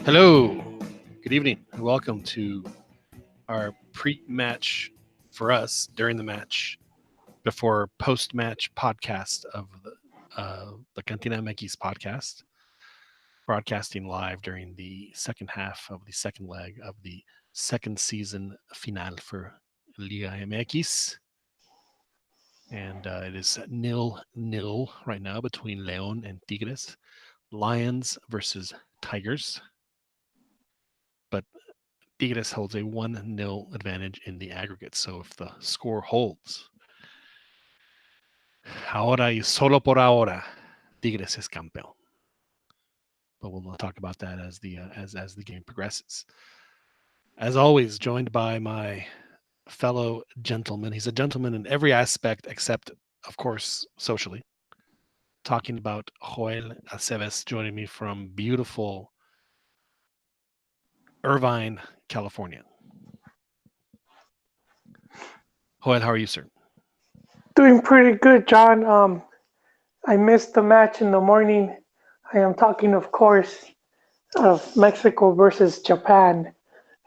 Hello, good evening, and welcome to our pre-match for us during the match before post-match podcast of the CantinaMX podcast, broadcasting live during the second half of the second leg of the second season finale for Liga MX. And it is 0-0 right now between León and Tigres. Lions versus Tigers. But Tigres holds a 1-0 advantage in the aggregate. So if the score holds, ahora y solo por ahora, Tigres es campeón. But we'll talk about that as the game progresses. As always, joined by my fellow gentleman. He's a gentleman in every aspect except, of course, socially. Talking about Joel Aceves, joining me from beautiful Irvine, California. Joel, how are you, sir? Doing pretty good, John. I missed the match in the morning. I am talking, of course, of Mexico versus Japan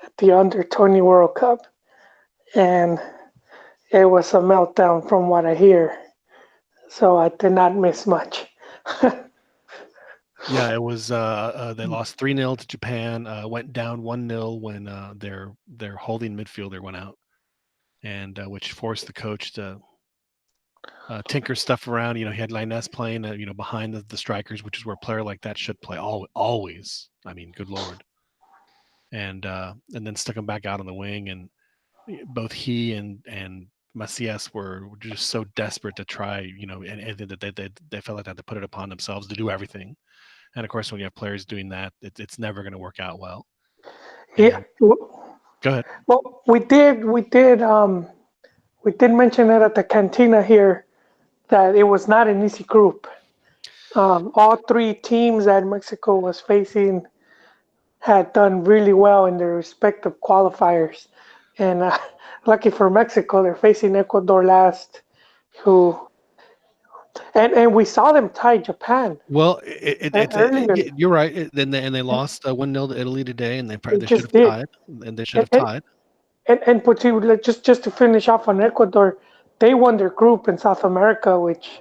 at the Under 20 World Cup. And it was a meltdown from what I hear. So I did not miss much. Yeah, it was. They lost 3-0 to Japan. Went down 1-0 when their holding midfielder went out, and which forced the coach to tinker stuff around. He had Linus playing, behind the strikers, which is where a player like that should play always. I mean, good lord. And then stuck him back out on the wing, and both he and Macias were just so desperate to try, and they felt like they had to put it upon themselves to do everything. And of course, when you have players doing that, it's never going to work out well. Yeah. Go ahead. Well, we did mention it at the cantina here that it was not an easy group. All three teams that Mexico was facing had done really well in their respective qualifiers. And lucky for Mexico, they're facing Ecuador last, who and we saw them tie Japan. Well, Earlier. you're right. Then they lost 1-0 to Italy today, and They they should just have did. tied, and they should And have tied. but just to finish off on Ecuador, they won their group in South America, which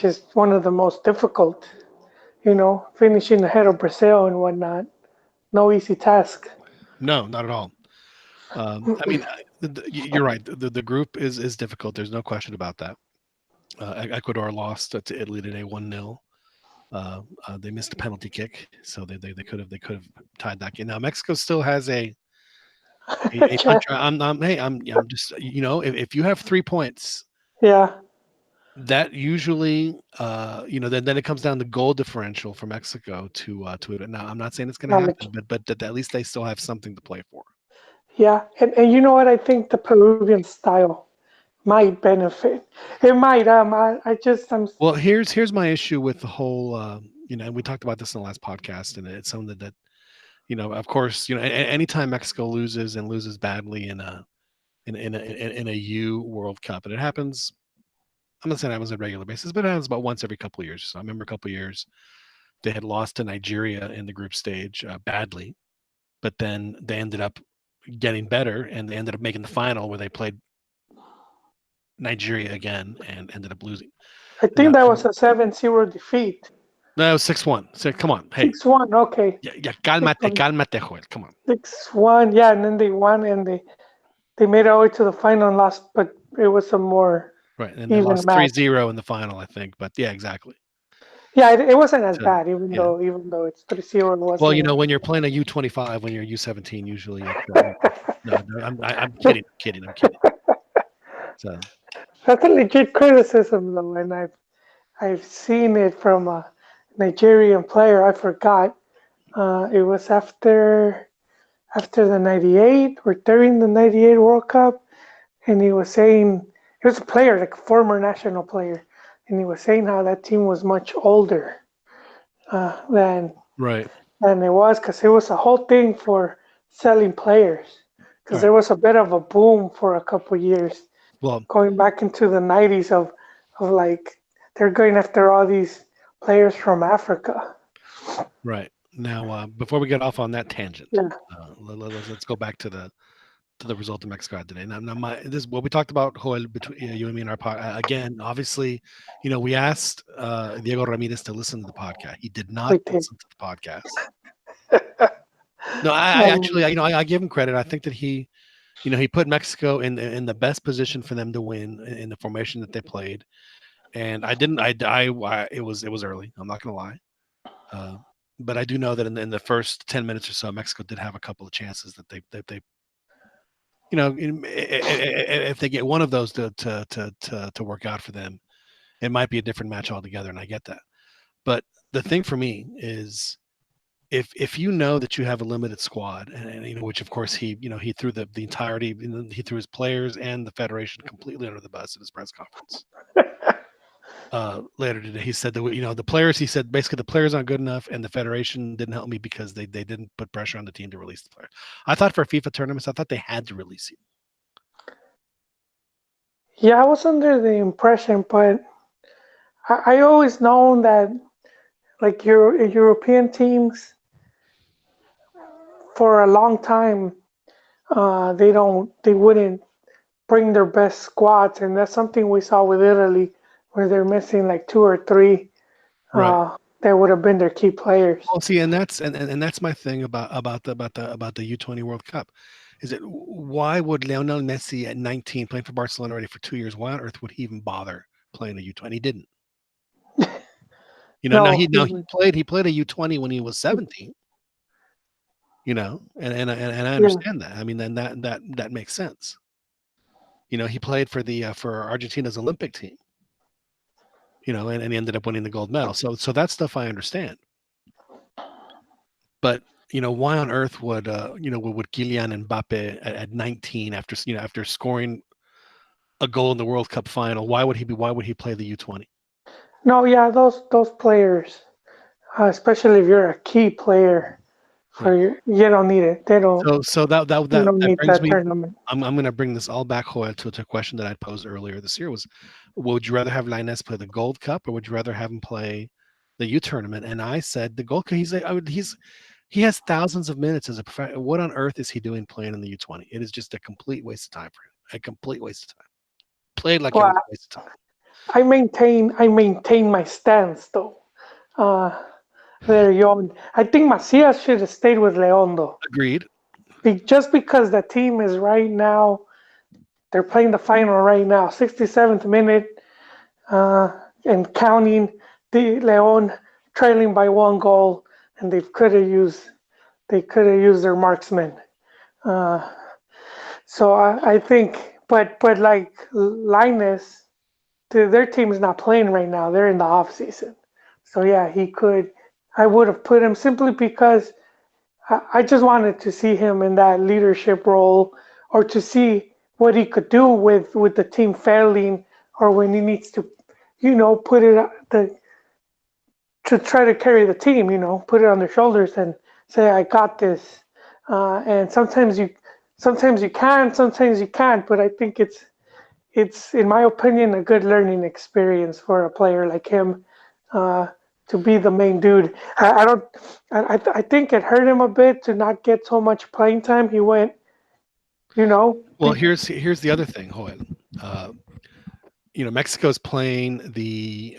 is one of the most difficult. Finishing ahead of Brazil and whatnot. No easy task. No, not at all. I mean, you're right. The group is difficult. There's no question about that. Ecuador lost to Italy today 1-0. They missed a penalty kick, so they could have tied that game. Now Mexico still has a punch. I'm just if you have 3 points, Yeah. that usually then it comes down to goal differential for Mexico to it. Now I'm not saying it's going to happen, but at least they still have something to play for. Yeah, and you know what? I think the Peruvian style might benefit. It might. I'm. Well, here's my issue with the whole. And we talked about this in the last podcast, and it's something that of course, anytime Mexico loses and loses badly in a U World Cup, and it happens. I'm not saying it happens on a regular basis, but it happens about once every couple of years. So I remember a couple of years they had lost to Nigeria in the group stage badly, but then they ended up getting better, and they ended up making the final where they played Nigeria again and ended up losing. I think that was a 7-0 defeat. No, 6-1. So come on, hey. 6-1. Okay. Yeah, cálmate, Joel. Come on. 6-1. Yeah, and then they won, and they made it all the way to the final and lost, but it was a more right, and they lost 3-0 in the final, I think. But yeah, exactly. Yeah, it wasn't as bad, even though it's 3-0. Well, when you're playing a U25, when you're U17, usually. No, I'm kidding. I'm kidding. So that's a legit criticism, though, and I've seen it from a Nigerian player. I forgot. It was after the '98 or during the '98 World Cup, and he was saying he was a player, like a former national player, and he was saying how that team was much older than it was, because it was a whole thing for selling players, because there was a bit of a boom for a couple of years. Well, going back into the '90s of like they're going after all these players from Africa. Right. Now, before we get off on that tangent, Yeah, let's go back to the result of Mexico had today. Now my this what we talked about, Joel, between you and me and our pod. Again, obviously, we asked Diego Ramirez to listen to the podcast. He did not we did. listen to the podcast. No, I Um, actually, I give him credit. I think that he put Mexico in the best position for them to win in the formation that they played. And I didn't, it was early. I'm not gonna lie. Uh, but I do know that in the first 10 minutes or so, Mexico did have a couple of chances that they if they get one of those to work out for them, it might be a different match altogether, and I get that. But the thing for me is if you know that you have a limited squad, and which of course he threw the entirety, he threw his players and the federation completely under the bus at his press conference. Later today, he said that the players. He said basically the players aren't good enough, and the federation didn't help me because they didn't put pressure on the team to release the player. I thought for FIFA tournaments, I thought they had to release you. yeah, I was under the impression, but I always known that like European teams for a long time, they wouldn't bring their best squads, and that's something we saw with Italy, where they're missing like two or three Right. that would have been their key players. Well, see, and that's my thing about the U20 World Cup, is that why would Lionel Messi at 19 playing for Barcelona already for 2 years? Why on earth would he even bother playing a U20? He didn't. Now No, he now he played a U20 when he was 17. And I yeah. understand that. I mean, then that makes sense. He played for Argentina's Olympic team. And he ended up winning the gold medal. So that stuff I understand. But why on earth would Kylian Mbappe at 19 after scoring a goal in the World Cup final? Why would he play the U20? No, yeah, those players, especially if you're a key player Yeah. you don't need it. They don't So you don't that need brings that me. tournament. I'm going to bring this all back, Joel, to a question that I posed earlier this year. Would you rather have Linus play the Gold Cup, or would you rather have him play the U tournament? And I said the Gold Cup. He has thousands of minutes as a professional. What on earth is he doing playing in the U20? It is just a complete waste of time for him. A complete waste of time. Played like it Well, was a waste of time. I maintain my stance though. Uh, there, Yon. I think Macias should have stayed with León though. Agreed. Just because the team is right now, they're playing the final right now, 67th minute, uh, and counting. The León trailing by one goal, and they could have used their marksman. Uh, so I think, but like Linus, their team is not playing right now. They're in the off season. So yeah, he could. I would have put him simply because I just wanted to see him in that leadership role, or to see what he could do with the team failing, or when he needs to, put it the to try to carry the team. Put it on their shoulders and say, "I got this." And sometimes you can, sometimes you can't. But I think it's in my opinion a good learning experience for a player like him, uh, to be the main dude. I don't. I think it hurt him a bit to not get so much playing time. He went, you know, Well, here's the other thing, Joel. Uh, Mexico's playing the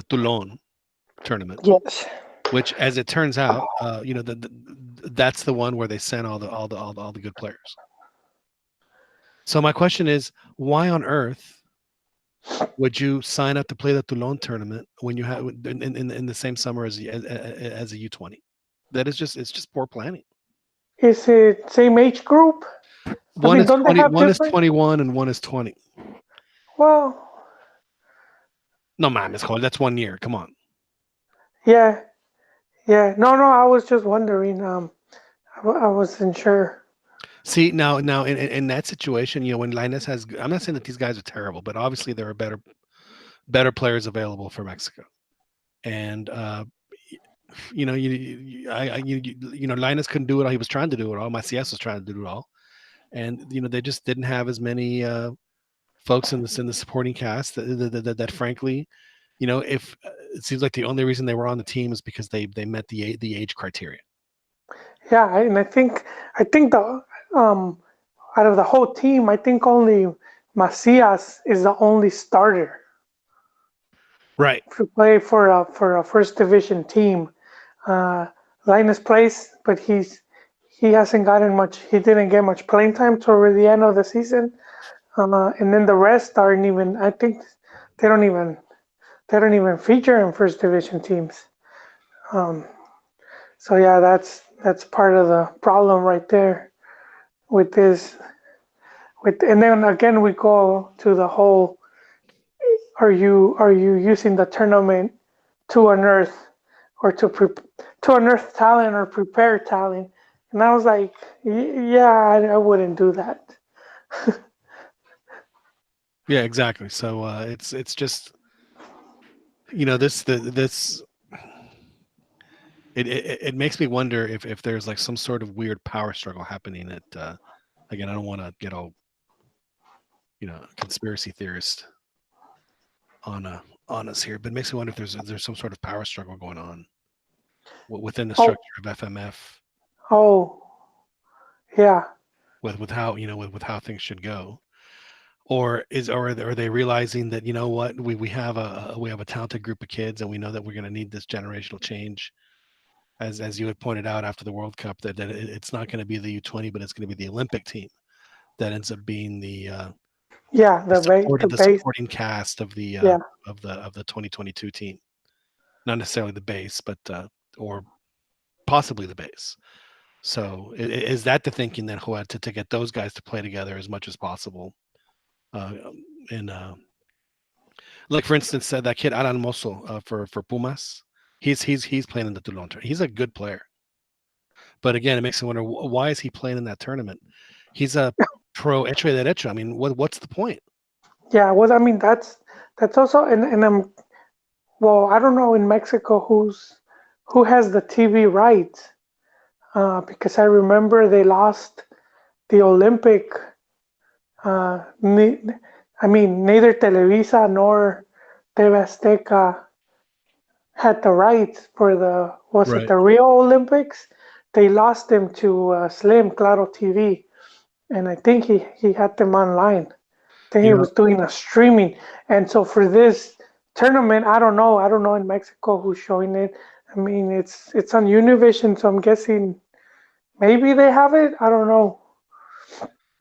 Toulon tournament, yes. which, as it turns out, that's the one where they sent all the good players. So my question is, why on earth would you sign up to play the Toulon tournament when you have in the same summer as a U20? It's just poor planning. Is it same age group? I One mean, is don't they 20, have one is different? 21, and one is 20. Well, No, man, Miss Cole, that's 1 year. Come on. yeah, yeah. No, no. I was just wondering. I wasn't sure. See, now in that situation, when Linus has, I'm not saying that these guys are terrible, but obviously there are better players available for Mexico. And Linus couldn't do it all. He was trying to do it all. Macias was trying to do it all, and they just didn't have as many folks in the supporting cast that frankly, if it seems like the only reason they were on the team is because they met the age criteria. Yeah, and I think the out of the whole team, I think only Macias is the only starter Right. to play for a first division team. Uh, Linus plays, but he hasn't gotten much. He didn't get much playing time toward the end of the season. And then the rest aren't even. I think they don't even they don't even feature in first division teams. Um, so yeah, that's part of the problem right there with this. And then again we go to the whole: are you using the tournament to unearth or to unearth talent or prepare talent? And I was like, yeah, I wouldn't do that. Yeah, exactly. So it's just this it makes me wonder if there's like some sort of weird power struggle happening at again, I don't want to get all conspiracy theorist on on us here, but it makes me wonder if there's some sort of power struggle going on within the Oh, structure of FMF oh, yeah, with how with how things should go. Or are they realizing that what we have a talented group of kids and we know that we're going to need this generational change, as you had pointed out after the World Cup, that it's not going to be the U20, but it's going to be the Olympic team that ends up being yeah. The the base, supporting cast yeah. of the 2022 team, not necessarily the base, but or possibly the base. So is that the thinking then, Joel, to get those guys to play together as much as possible? Uh, and Like for instance, that kid Alan Mosso for Pumas, he's playing in the Toulon tournament. He's a good player, but again, it makes me wonder why is he playing in that tournament? He's a pro hecho y derecho. I mean, what's the point? Yeah, well, I mean that's also, and I'm, well, I don't know in Mexico who has the TV rights, because I remember they lost the Olympic. Uh, ne- I mean, neither Televisa nor TV Azteca had the rights for the, was it Right. the Rio Olympics? They lost them to Slim Claro TV, and I think he had them online. Then You he know, was doing a streaming, and so for this tournament, I don't know in Mexico who's showing it. I mean, it's on Univision, so I'm guessing maybe they have it. I don't know.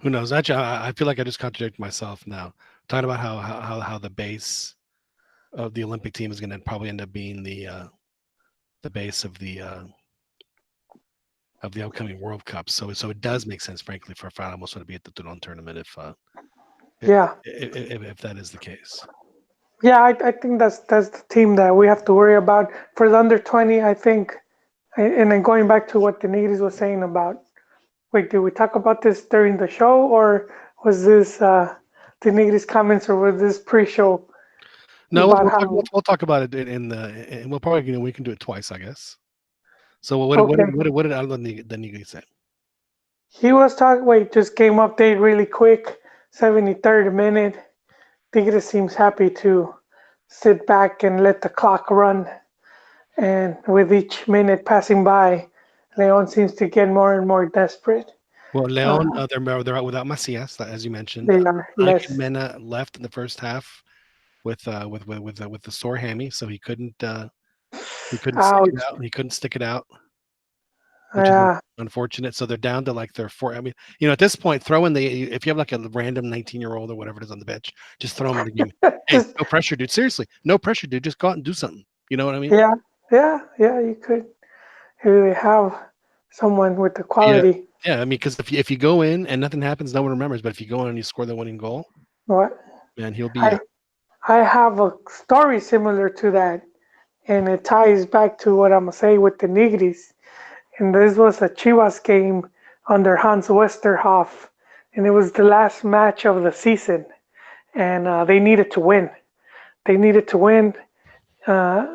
who knows? Actually, I feel like I just contradict myself now. Talking about how the base of the Olympic team is going to probably end up being the base of the upcoming World Cup. So it does make sense, frankly, for Faramos to be at the Toulon tournament Yeah, if that is the case. yeah, I think that's the team that we have to worry about for the under 20. I think, and then going back to what the Denise was saying about. Wait, did we talk about this during the show, or was this Denise's comments, or was this pre-show No, about how? we'll talk about it and we'll probably we can do it twice, I guess. So Okay, what did Aldo Danigri say? he was talking. Wait, just game update really quick. 73rd minute. Tigres seems happy to sit back and let the clock run, and with each minute passing by, Leon seems to get more and more desperate. Well, Uh, Leon, they're out without Macias, as you mentioned. they are Anakin less. Mena left in the first half with the sore hammy, so he couldn't stick it Ouch. out. He couldn't stick it out, which is Yeah, unfortunate. So they're down to like their four. I mean, at this point, throw in if you have like a random 19-year-old or whatever it is on the bench, just throw him in the game. Hey, just no pressure, dude. Seriously, no pressure, dude. Just go out and do something. You know what I mean? yeah, yeah. You could really have someone with the Yeah, quality. yeah. I mean, because if you go in and nothing happens, no one remembers. But if you go in and you score the winning goal, What man, he'll be I I have a story similar to that, and it ties back to what I'm gonna say with the Nigris. And this was a Chivas game under Hans Westerhoff, and it was the last match of the season, and they needed to win. They needed to win. Uh,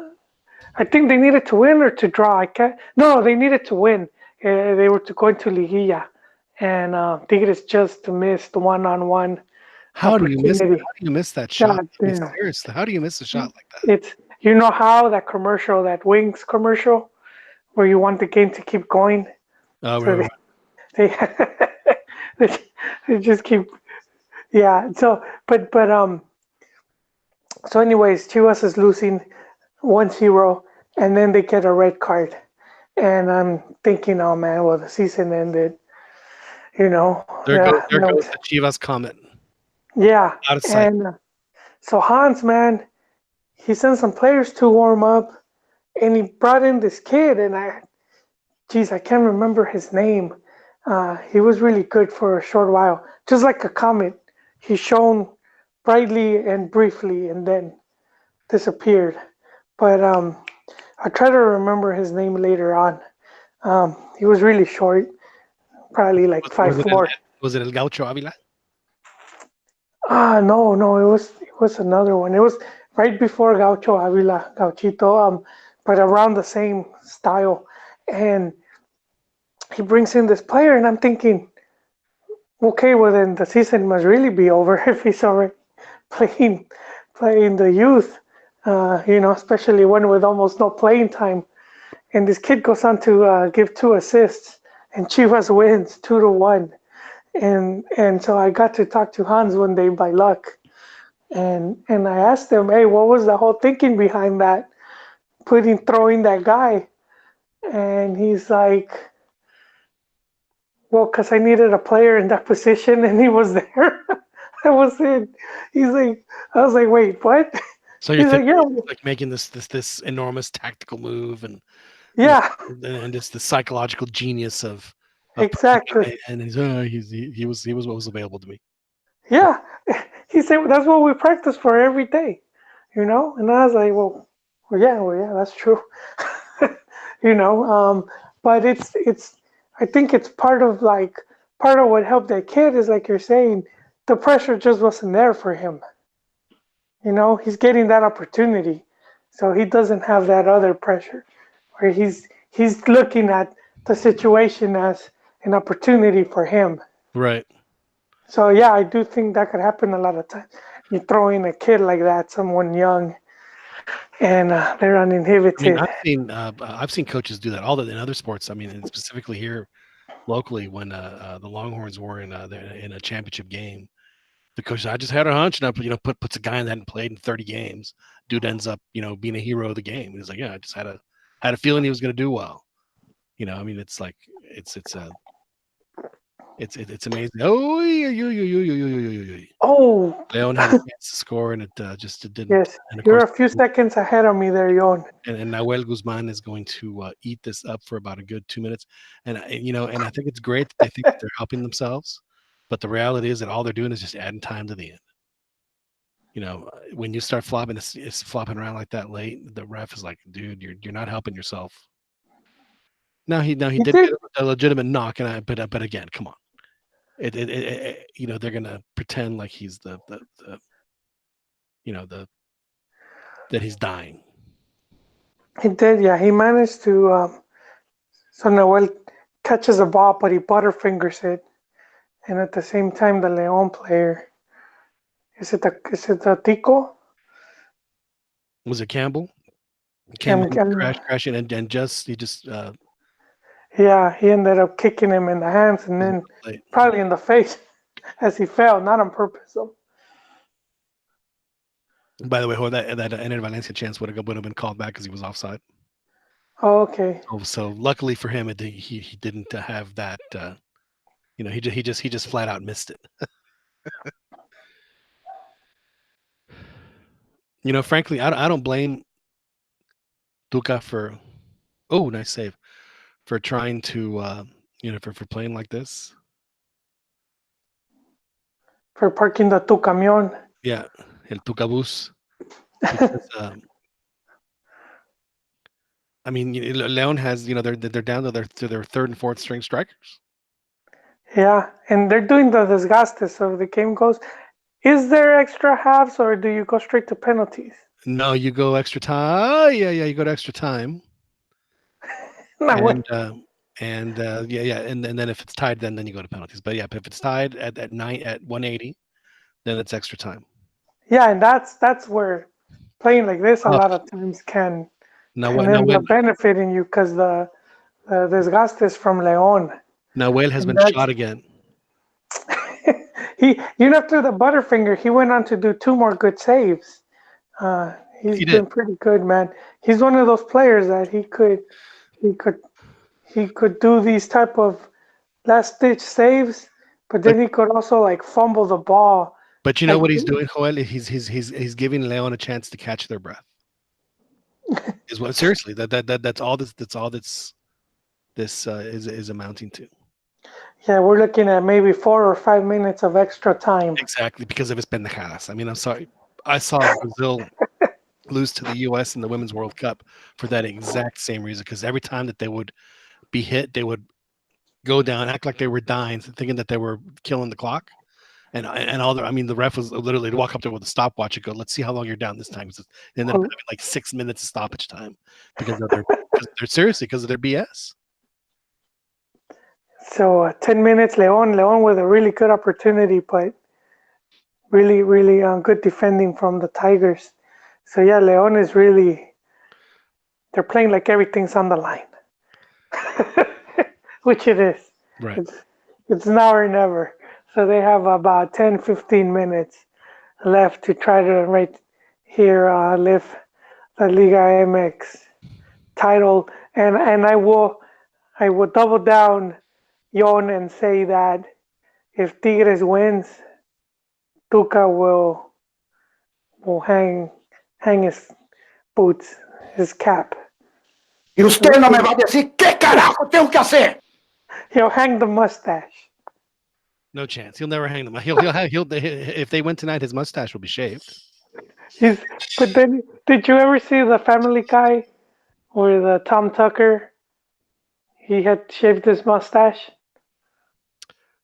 I think they needed to win or to draw. I can't. No, they needed to win. They were to go into Liguilla, and Tigres just missed one-on-one how do you miss opportunity. that shot? God I mean, damn. seriously, how do you miss a shot like that? It's You know how that commercial, that Wings commercial, where you want the game to keep going, Oh, so right. they they, they just keep, yeah. So so anyways, Chivas is losing 1-0, and then they get a red card, and I'm thinking, oh man, well the season ended, yeah, There goes the Chivas comment. yeah, Out of sight. and so Hans, man, he sent some players to warm up, and he brought in this kid, and geez, I can't remember his name. He was really good for a short while, just like a comet. He shone brightly and briefly, and then disappeared. But I try to remember his name later on. He was really short, probably like five Was it four. El Gaucho Avila? No, it was another one. It was right before Gaucho Avila, Gauchito, but around the same style. And he brings in this player, and I'm thinking, okay, well then the season must really be over if he's already playing playing the youth. Especially one with almost no playing time. And this kid goes on to give 2 assists, and Chivas wins 2-1. And so I got to talk to Hans one day by luck, and I asked him, hey, what was the whole thinking behind that, throwing that guy? And he's like, well, because I needed a player in that position, and he was there. That was it. He's like, I was like, wait, what? So you're He's like, thinking yeah, he's like making this enormous tactical move, and yeah, and it's the psychological genius of putting a exactly. guy in, and he was what was available to me. Yeah. He said, well, that's what we practice for every day, And I was like, well, yeah, that's true. you know, um, but I think it's part of what helped that kid is like you're saying, the pressure just wasn't there for him. He's getting that opportunity, so he doesn't have that other pressure, where he's looking at the situation as an opportunity for him. Right. So yeah, I do think that could happen a lot of times. You throw in a kid like that, someone young, and they're I mean, uninhibited. I've seen coaches do that all in other sports. I mean, and specifically here locally when the Longhorns were in a championship game. The coach, I just had a hunch, and puts a guy in that and played in 30 games. Dude ends up being a hero of the game. He's like, yeah, I just had a feeling he was going to do well. I mean, it's like it's amazing. Oh, Oh, Leon had a chance to score, and it didn't. yes, And of you're course, a few seconds ahead of me there, Yon. and Nahuel Guzman is going to eat this up for about a good 2 minutes. And and I think it's great that they think that they're helping themselves, but the reality is that all they're doing is just adding time to the end. When you start flopping, it's flopping around like that late. The ref is like, dude, you're not helping yourself. Now he He did did. get a legitimate knock, but again, come on. They're gonna pretend like he's the the that he's dying. He did. Yeah, he managed to. So Noel catches a ball, but he butterfingers it, and at the same time, the Leon player is it the Tico? Was it Campbell? Came Cam, in Cam, crashing and just yeah, he ended up kicking him in the hands and was then late. probably in the face as he fell, not on purpose. So. By the way, that Ener Valencia chance would have been called back because he was offside. Oh, okay. So luckily for him, he didn't have that. He just flat out missed it. Frankly, I don't blame Tuca for. Oh, nice save for trying to for playing like this. For parking the tu camion. Yeah, el Tuca bus because I mean Leon has they're down to their third and fourth string strikers. Yeah, and they're doing the desgaste, so the game goes. Is there extra halves or do you go straight to penalties? No, you go extra time. Yeah, you go to extra time. No, And yeah, and then if it's tied, then you go to penalties. But yeah, if it's tied at 180, then it's extra time. yeah, and that's where playing like this a Oh, lot of times can Nahuel, end up benefiting you because the desgastes from Leon. Nahuel has And been that's shot again. he. After the Butterfinger, he went on to do two more good saves. He's He did. been pretty good, man. He's one of those players that he could he could do these type of last ditch saves, but But then he could also like fumble the ball. you know Like what he's doing, Joel? He's giving Leon a chance to catch their breath. Is what seriously that's all this is amounting to. yeah, we're looking at maybe 4 or 5 minutes of extra time. Exactly because of his pendejadas. I mean, I'm sorry. I saw Brazil lose to the U.S. in the Women's World Cup for that exact same reason. Because every time that they would be hit, they would go down, act like they were dying, thinking that they were killing the clock. And all the, I mean, the ref was literally to walk up there with a stopwatch and go, "Let's see how long you're down this time." They ended up Well, having like 6 minutes of stoppage time because of their because of their BS. so 10 minutes, Leon with a really good opportunity, but really, really good defending from the Tigers. So yeah, Leon is really, they're playing like everything's on the line, which it is. Right. It's, it's now or never. So they have about 10, 15 minutes left to try to right here lift the Liga MX title. And I will double down, Yon, and say that if Tigres wins, Tuca will hang his boots, his cap. Y usted no me va a decir qué carajo tengo que hacer. He'll hang the mustache. No chance. He'll never hang them. He'll if they win tonight, his mustache will be shaved. He's, but then, did you ever see the Family Guy where the Tom Tucker, he had shaved his mustache?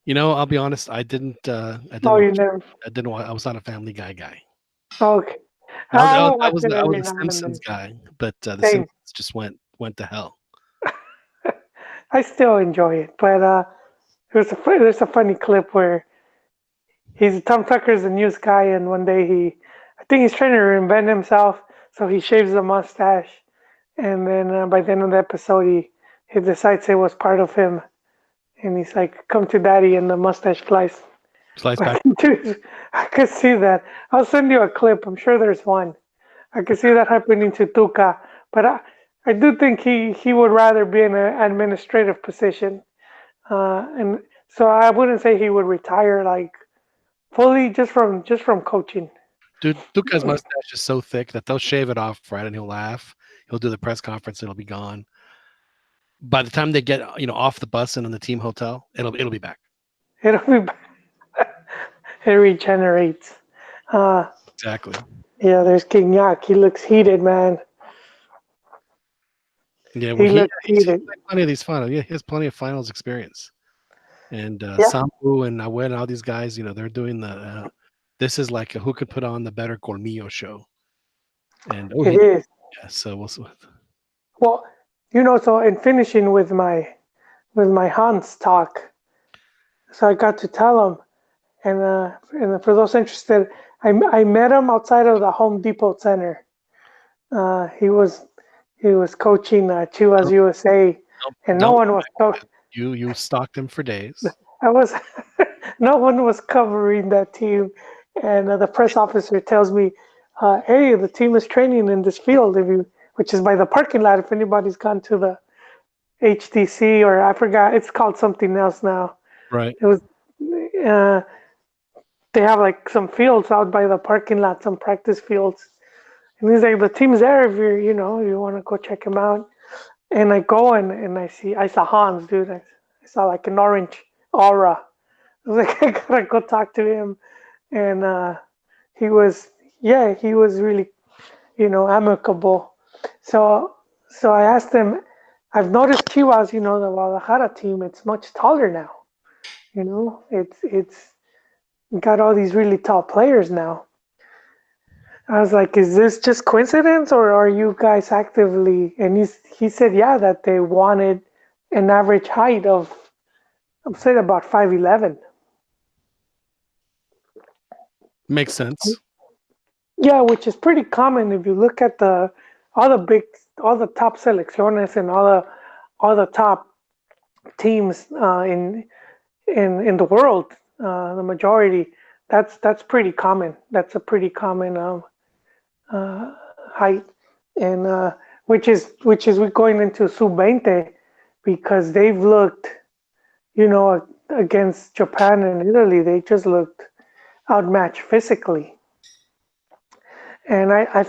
You know, I'll be honest. I didn't. I didn't Oh, you watch. never. I didn't. I was not a Family Guy guy. Okay. I was. I I was. will I watch was, it I was every a now and Simpsons then. guy, but the Same. Simpsons just went to hell. I still enjoy it, but there's a funny clip where Tom Tucker's a news guy, and one day I think he's trying to reinvent himself, so he shaves the mustache, and then by the end of the episode, he decides it was part of him, and he's like, "Come to daddy," and the mustache flies. Slice But back. dude, I could see that. I'll send you a clip. I'm sure there's one. I could see that happening to Tuca, but I do think he would rather be in an administrative position, and so I wouldn't say he would retire like fully just from coaching. Dude, Tuca's mustache is so thick that they'll shave it off, right? And he'll laugh. He'll do the press conference. It'll be gone. By the time they get off the bus and in the team hotel, it'll be back. It'll be it regenerates. Uh, Exactly. yeah, there's Gignac. He looks heated, man. Yeah. Well, He looks he's heated. played plenty of these finals. Yeah, he has plenty of finals experience. And Yeah, Sambu and Nahuel and all these guys, they're doing the. This is like who could put on the better Colmillo show. And it is. yeah. So we'll see. Well, so in finishing with my Hans talk, so I got to tell him, and for those interested, I met him outside of the Home Depot Center. He was coaching Chivas USA, and no Don't one was you stalked him for days. I was no one was covering that team, and the press officer tells me, "Hey, the team is training in this field, which is by the parking lot. If anybody's gone to the HTC or I forgot, it's called something else now. Right. It was uh, they have like some fields out by the parking lot, some practice fields, and he's like, the team's there if you want to go check them out." And I go and I saw Hans, dude. I saw like an orange aura. I was like, I gotta go talk to him. And he was, yeah, he was really, amicable. So I asked him, I've noticed Chivas, the Guadalajara team, it's much taller now. It's got all these really tall players now. I was like, is this just coincidence or are you guys actively? And he said, yeah, that they wanted an average height of, I'm saying about 5'11". Makes sense. Yeah, which is pretty common if you look at all the big, all the top selecciones and all the top teams in the world. The majority, that's pretty common. That's a pretty common height, and which is we going into sub-20 because they've looked, against Japan and Italy, they just looked outmatched physically. And I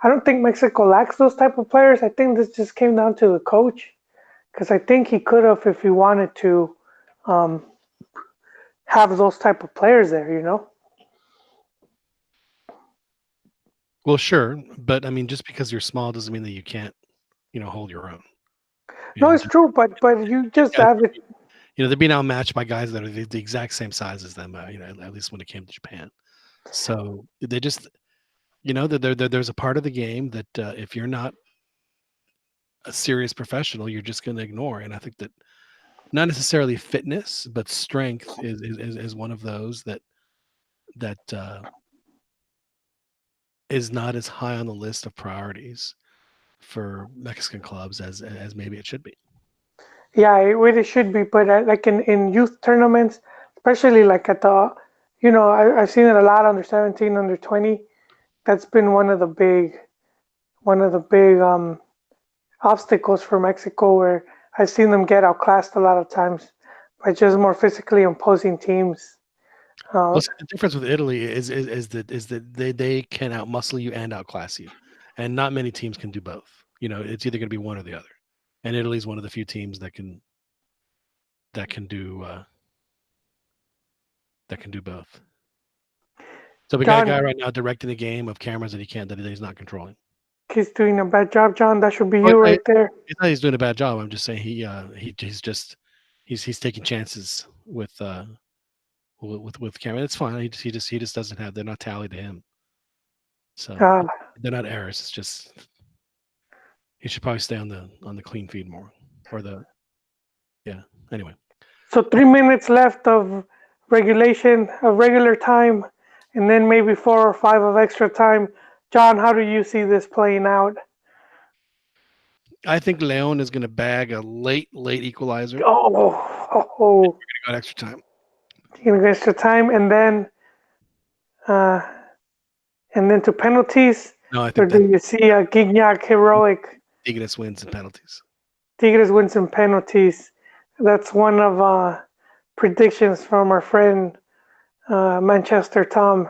don't think Mexico lacks those type of players. I think this just came down to the coach because I think he could have, if he wanted to, um, have those type of players there. Well, sure, but I mean, just because you're small doesn't mean that you can't, hold your own. No, it's true, but you just Guys, have it. they're being outmatched by guys that are the exact same size as them. At least when it came to Japan. So they just, there's a part of the game that if you're not a serious professional, you're just going to ignore. And I think that not necessarily fitness, but strength is one of those that is not as high on the list of priorities for Mexican clubs as maybe it should be. Yeah, it really should be. But like in youth tournaments, especially like at I've seen it a lot under 17, under 20. That's been one of the big obstacles for Mexico, where I've seen them get outclassed a lot of times by just more physically imposing teams. Well, see, the difference with Italy is that they can outmuscle you and outclass you, and not many teams can do both. It's either going to be one or the other, and Italy's one of the few teams that can do both. So we got a John, guy right now directing the game of cameras that he's not controlling. he's doing a bad job, John. That should be Well, you right there. it's not he's doing a bad job. I'm just saying he's taking chances with camera. It's fine. He just doesn't have. They're not tallied to him. So Uh, they're not errors. It's just he should probably stay on the clean feed more, or anyway. so 3 minutes left of regular time, and then maybe 4 or 5 of extra time. John, how do you see this playing out? I think Leon is going to bag a late equalizer. Oh, Got extra time. you know, extra time, uh, and then to penalties. No, I Or think do that you see a Gignac heroic? Tigres wins in penalties. Tigres wins in penalties. That's one of predictions from our friend Manchester Tom.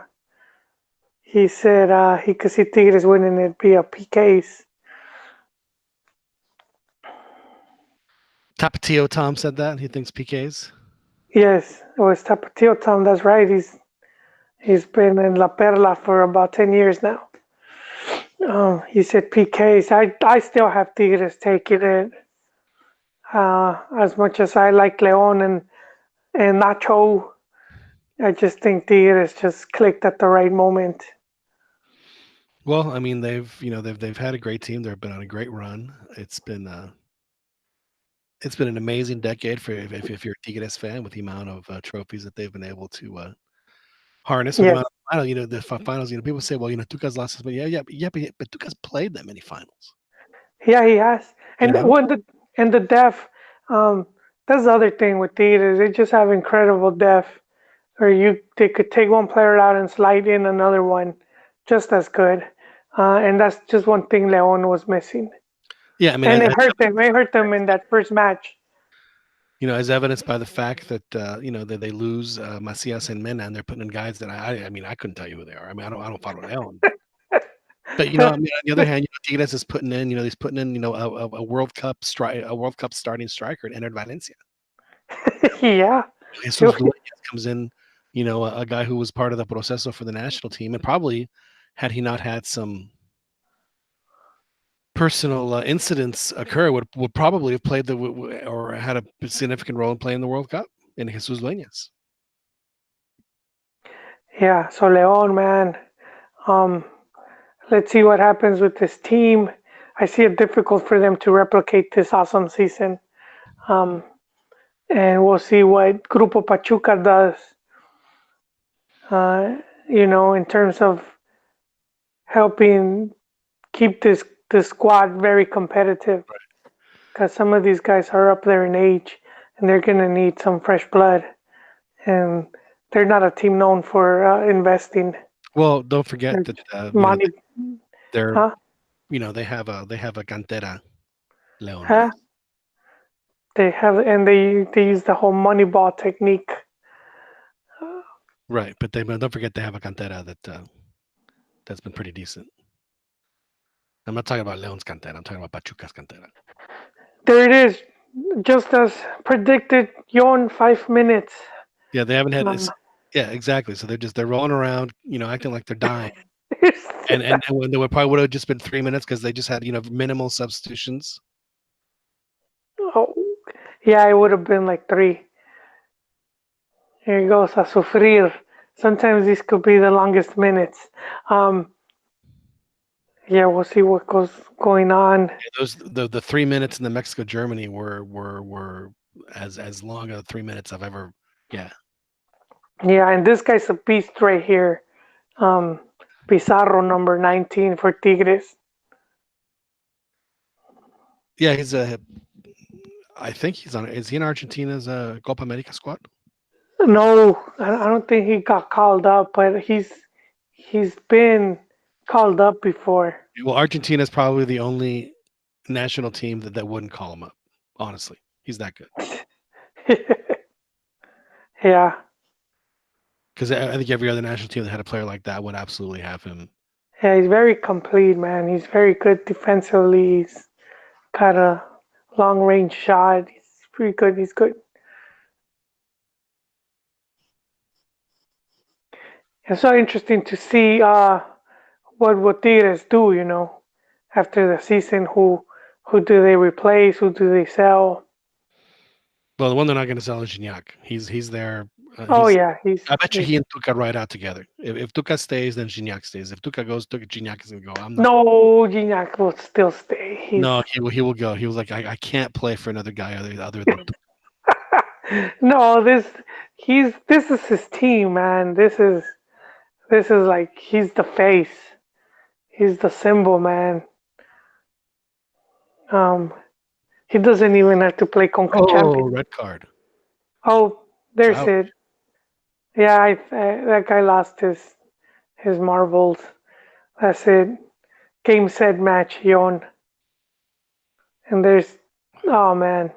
He said he could see Tigres winning it via PKs. Tapatio Tom said that he thinks PKs. Yes, it was Tapatio Tom. That's right. He's been in La Perla for about 10 years now. He said PKs. I still have Tigres taking it. As much as I like Leon and Nacho, I just think Tigres just clicked at the right moment. Well, I mean they've had a great team. They've been on a great run. It's been an amazing decade for if you're a Tigres fan, with the amount of trophies that they've been able to harness, with the Yes. amount of finals. The finals. People say, well, Tuca's lost this, but but Tuca's played that many finals. Yeah, he has. You And know, the depth, um, that's the other thing with Tigres. They just have incredible depth. Or they could take one player out and slide in another one, just as good. And that's just one thing Leon was missing. yeah. I mean, And it hurt them. It hurt them in that first match. as evidenced by the fact that that they lose Macias and Mena, and they're putting in guys that I mean I couldn't tell you who they are. I mean, I don't follow Leon. But I mean, on the other hand, Tigres is putting in, he's putting in, a World Cup starting striker at Entered Valencia. Yeah. Jesus Dueñas comes in, a guy who was part of the proceso for the national team, and probably had he not had some personal incidents occur, would probably have played or had a significant role in playing the World Cup in Jesus Dueñas. Yeah. So Leon, man, um, let's see what happens with this team. I see it difficult for them to replicate this awesome season. Um, and we'll see what Grupo Pachuca does. In terms of helping keep this squad very competitive. Because some of these guys are up there in age, and they're gonna need some fresh blood, and they're not a team known for investing Well, don't forget their that money. they're Huh? they have a cantera Leon Huh? does. They have, and they use the whole money ball technique. Right, but don't forget they have a cantera that's been pretty decent. I'm not talking about Leon's cantera. I'm talking about Pachuca's cantera. There it is, just as predicted. Yon 5 minutes. Yeah, they haven't had Um, this. Yeah, exactly. So they're rolling around, acting like they're dying. And when they probably would have just been 3 minutes because they just had minimal substitutions. oh, yeah, it would have been like three. Here he goes, a sufrir. Sometimes these could be the longest minutes. Um, yeah, we'll see what goes going on. Yeah, the 3 minutes in the Mexico Germany were as long as 3 minutes I've ever. Yeah. Yeah, and this guy's a beast right here. Um, Pizarro, number 19 for Tigres. Yeah, he's a. I think he's on. Is he in Argentina's Copa America squad? No, I don't think he got called up, but he's been called up before. Well, Argentina is probably the only national team that wouldn't call him up. Honestly, he's that good. Yeah, Because I think every other national team that had a player like that would absolutely have him. yeah, he's very complete, man. He's very good defensively. He's got a long range shot. He's pretty good. He's good. It's so interesting to see what Tigres do. After the season, who do they replace? Who do they sell? Well, the one they're not going to sell is Gignac. He's there. Oh He's. yeah, I bet you he's he and Tuca ride out together. If Tuca stays, then Gignac stays. If Tuca goes, Gignac is going to go. I'm not. no, Gignac will still stay. No, he will go. He was like, I can't play for another guy other than. No, this is his team, man. This is like he's the face. He's the symbol, man. Um, he doesn't even have to play Conca Oh, Champions. red card. Oh, there's Out. it. Yeah, that guy lost his marbles. That's it. Game, set, match, Yon. And there's, oh man,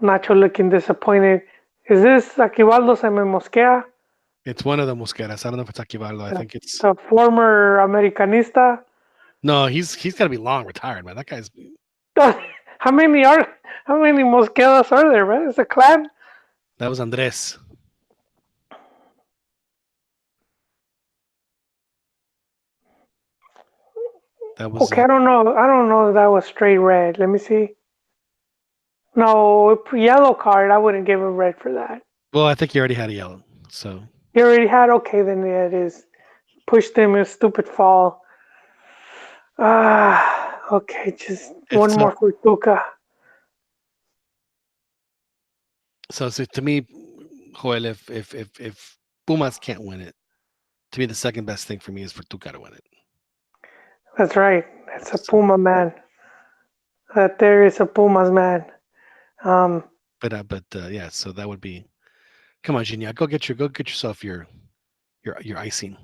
Nacho looking disappointed. Is this Aquivaldo se me mosquea? It's one of the Mosqueras. I don't know if it's Aquivaldo. I think it's The former Americanista? no. He's got to be long retired, man. That guy's. How many Mosquedas are there, man? It's a clan? That was Andres. That was. Okay, I don't know. I don't know if that was straight red. Let me see. No, yellow card. I wouldn't give a red for that. Well, I think he already had a yellow. So. You already had. Okay, then yeah, it is. Pushed him in a stupid fall. Okay, just one more for Tuca. So to me, Joel, if Pumas can't win it, to me the second best thing for me is for Tuca to win it. That's right. That's a Puma man. That there is a Pumas man. But yeah, so that would be. Come on, Genia, go get yourself your icing.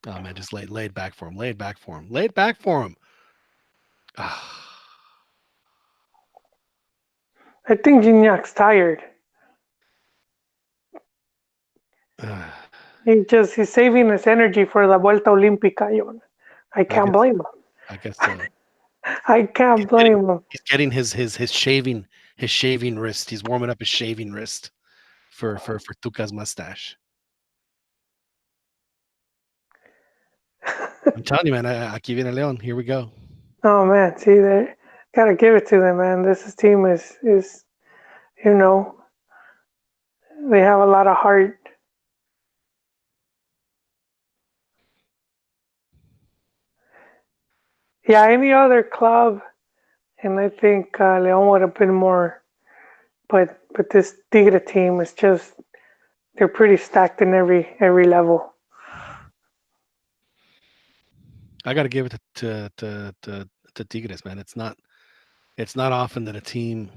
Oh man, just laid back for him. Laid back for him. Laid back for him. I think Gignac's tired. He's saving his energy for the Vuelta Olímpica, Yon. I can't blame him. I guess so. I can't blame him. He's getting his shaving wrist. He's warming up his shaving wrist for Tuca's mustache. I'm telling you, man. Aquí viene León. Here we go. Oh man, see there, gotta give it to them, man. This team is they have a lot of heart. Yeah, any other club, and I think León would have been more. But this Tigre team is just they're pretty stacked in every level. I got to give it to Tigres, man. It's not often that a team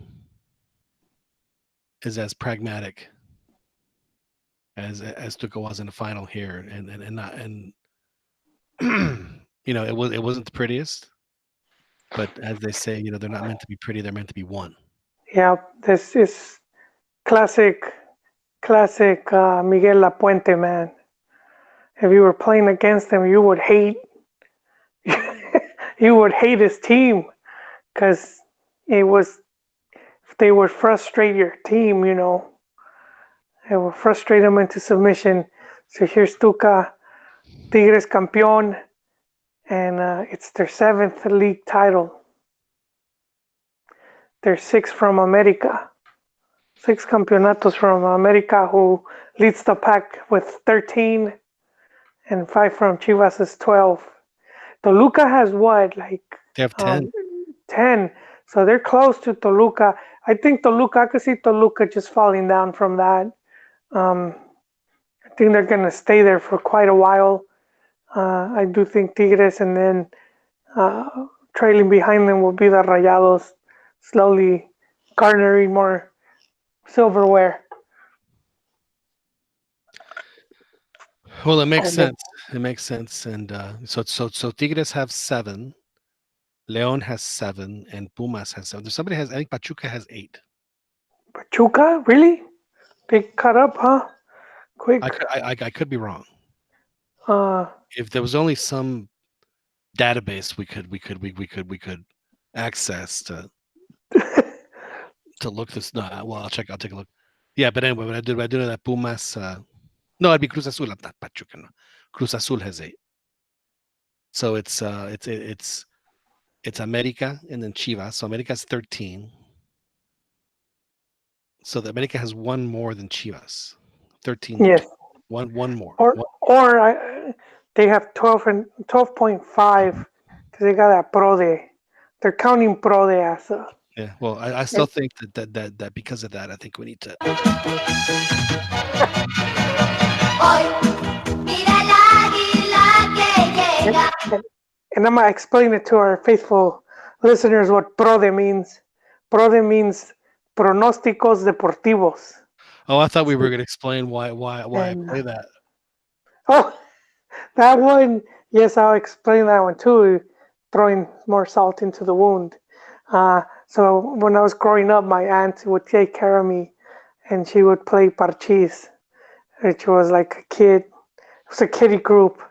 is as pragmatic as Tuca was in the final here, and not and it wasn't the prettiest, but as they say, they're not meant to be pretty; they're meant to be won. Yeah, this is classic Miguel Lapuente, man. If you were playing against him, you would hate his team because they would frustrate your team. It would frustrate them into submission. So here's Tuca, Tigres campeón, and it's their 7th league title. They're 6 from America. 6 campeonatos from America, who leads the pack with 13, and 5 from Chivas is 12. Toluca has what, They have 10. 10. So they're close to Toluca. I could see Toluca just falling down from that. I think they're going to stay there for quite a while. I do think Tigres, and then trailing behind them will be the Rayados, slowly garnering more silverware. Well, it makes sense. It makes sense, and so Tigres have 7, León has 7, and Pumas has 7. Somebody has, I think Pachuca has 8. Pachuca, really? They cut up, huh? Quick. I could be wrong. Uh, If there was only some database we could access to look this. No, well, I'll take a look. Yeah, but anyway, when I do know that Pumas. No, it'd be Cruz Azul, not Pachuca. No. Cruz Azul has 8. So it's America and then Chivas. So America's 13. So the America has 1 more than Chivas. 13. yes. One more. They have 12 and 12.5 because they got a PRODE. They're counting PRODE as a. Yeah, well, I still think that because of that, I think we need to. And I'm going to explain it to our faithful listeners what PRODE means. PRODE means Pronósticos Deportivos. Oh, I thought we were going to explain why I play that. Oh, that one, yes, I'll explain that one too, throwing more salt into the wound. So when I was growing up, my aunt would take care of me, and she would play parchís, which was like a kid. It was a kiddie group,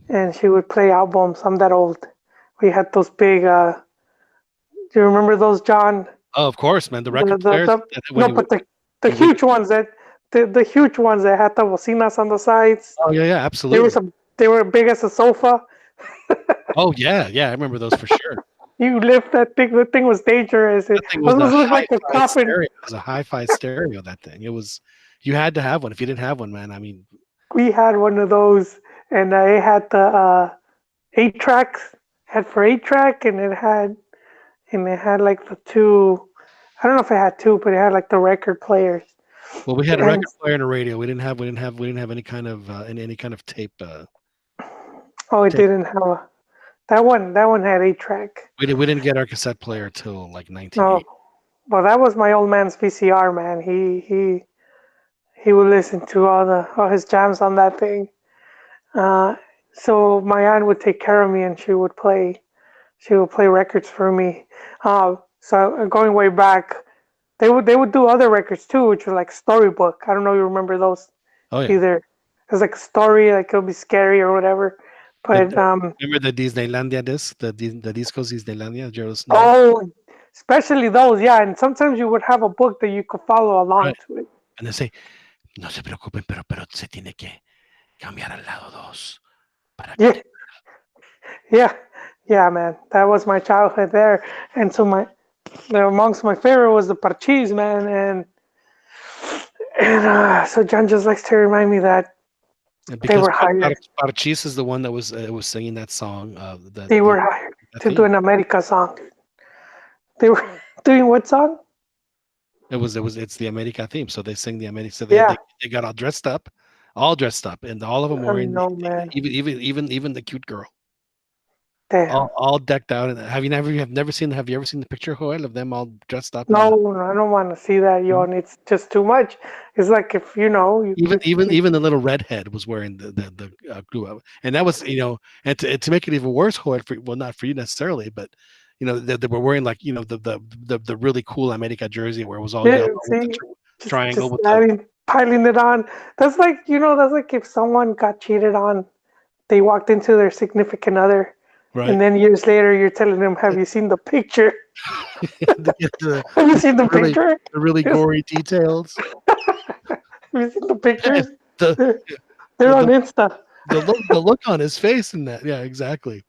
and she would play albums. I'm that old. We had those big. Do you remember those, John? Oh, of course, man. The record players. The huge ones that the huge ones that had the bocinas on the sides. Oh yeah, absolutely. They were big as a sofa. Oh yeah, I remember those for sure. You lift that thing. The thing was dangerous. That thing was like a coffin. It was a hi-fi stereo. That thing. It was. You had to have one. If you didn't have one, man, I mean. We had one of those, and it had the 8 tracks. Had for 8-track, and it had like the 2. I don't know if it had 2, but it had like the record players. Well, we had a record player and a radio. We didn't have any kind of any kind of tape. Didn't have that one. That one had 8-track. We didn't get our cassette player till like 1980. Well, that was my old man's VCR, man. He would listen to all his jams on that thing. So my aunt would take care of me, and she would play records for me. So going way back, they would do other records too, which were like Storybook. I don't know if you remember those. Oh yeah. Either it was like a story, like it'll be scary or whatever. But remember the Disneylandia disc, the discos Disneylandia, Gerald Snow? Oh, especially those, yeah. And sometimes you would have a book that you could follow along to it. And they say, no se preocupen, pero se tiene que cambiar al lado 2. Yeah, man. That was my childhood there. And so amongst my favorite was the parchís, man. And so John just likes to remind me that they were hired. Parchís is the one that was singing that song. They were hired to do an America song. They were doing what song? It's the America theme. So they sing the America. So Yeah, they got all dressed up, and all of them I wearing know, man. even the cute girl, Damn. all decked out. And have you ever seen the picture, Joel, of them all dressed up in the No, I don't want to see that, no? Yon. It's just too much. It's like if you know, Even the little redhead was wearing the glue, and that was and to make it even worse, Joel, well, not for you necessarily, but they were wearing like the really cool America jersey where it was all yeah, yellow with the see, triangle just with the adding, piling it on. That's like if someone got cheated on, they walked into their significant other, and right. then years later, you're telling them, "Have you seen the picture? To get Have you seen the really picture? the really Yes. gory details. Have you seen the And pictures? the They're, they're the on the Insta." the look on his face in that, yeah, exactly.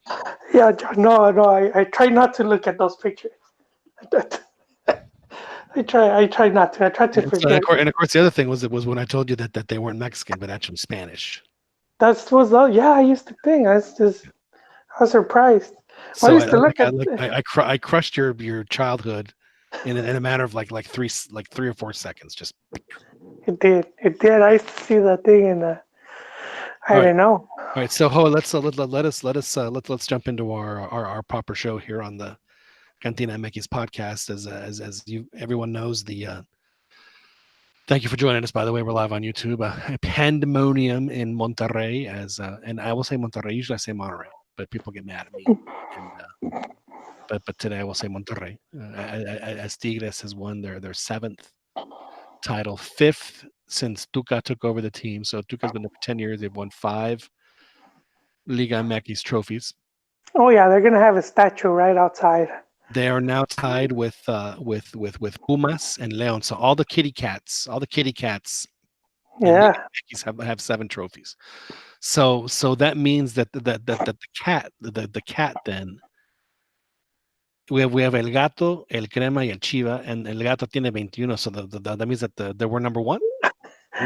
Yeah, John, no, no. I try not to look at those pictures. I try not to. I try to And so, and forget. of course, the other thing was when I told you that they weren't Mexican, but actually Spanish. That was yeah. I used to think. I was surprised. I So used to look at. I crushed your childhood in a matter of like 3 or 4 seconds. Just It did. It did. I used to see that thing, and I all right, don't know. all right. So Ho, let's jump into our proper show here on the CantinaMX podcast. As you everyone knows, thank you for joining us. By the way, we're live on YouTube. Pandemonium in Monterrey, and I will say Monterrey. Usually I say Monterrey, but people get mad at me. And but today I will say Monterrey. As Tigres has won their seventh title, fifth since Tuca took over the team. So Tuca's been there for 10 years. They've won 5 Liga MX trophies. Oh yeah, they're gonna have a statue right outside. They are now tied with Pumas and Leon. So all the kitty cats in Liga Yeah, MX have 7 trophies. So that means that the cat then we have El Gato, El Crema, y El Chiva, and El Gato tiene 21. So that means that they were number one.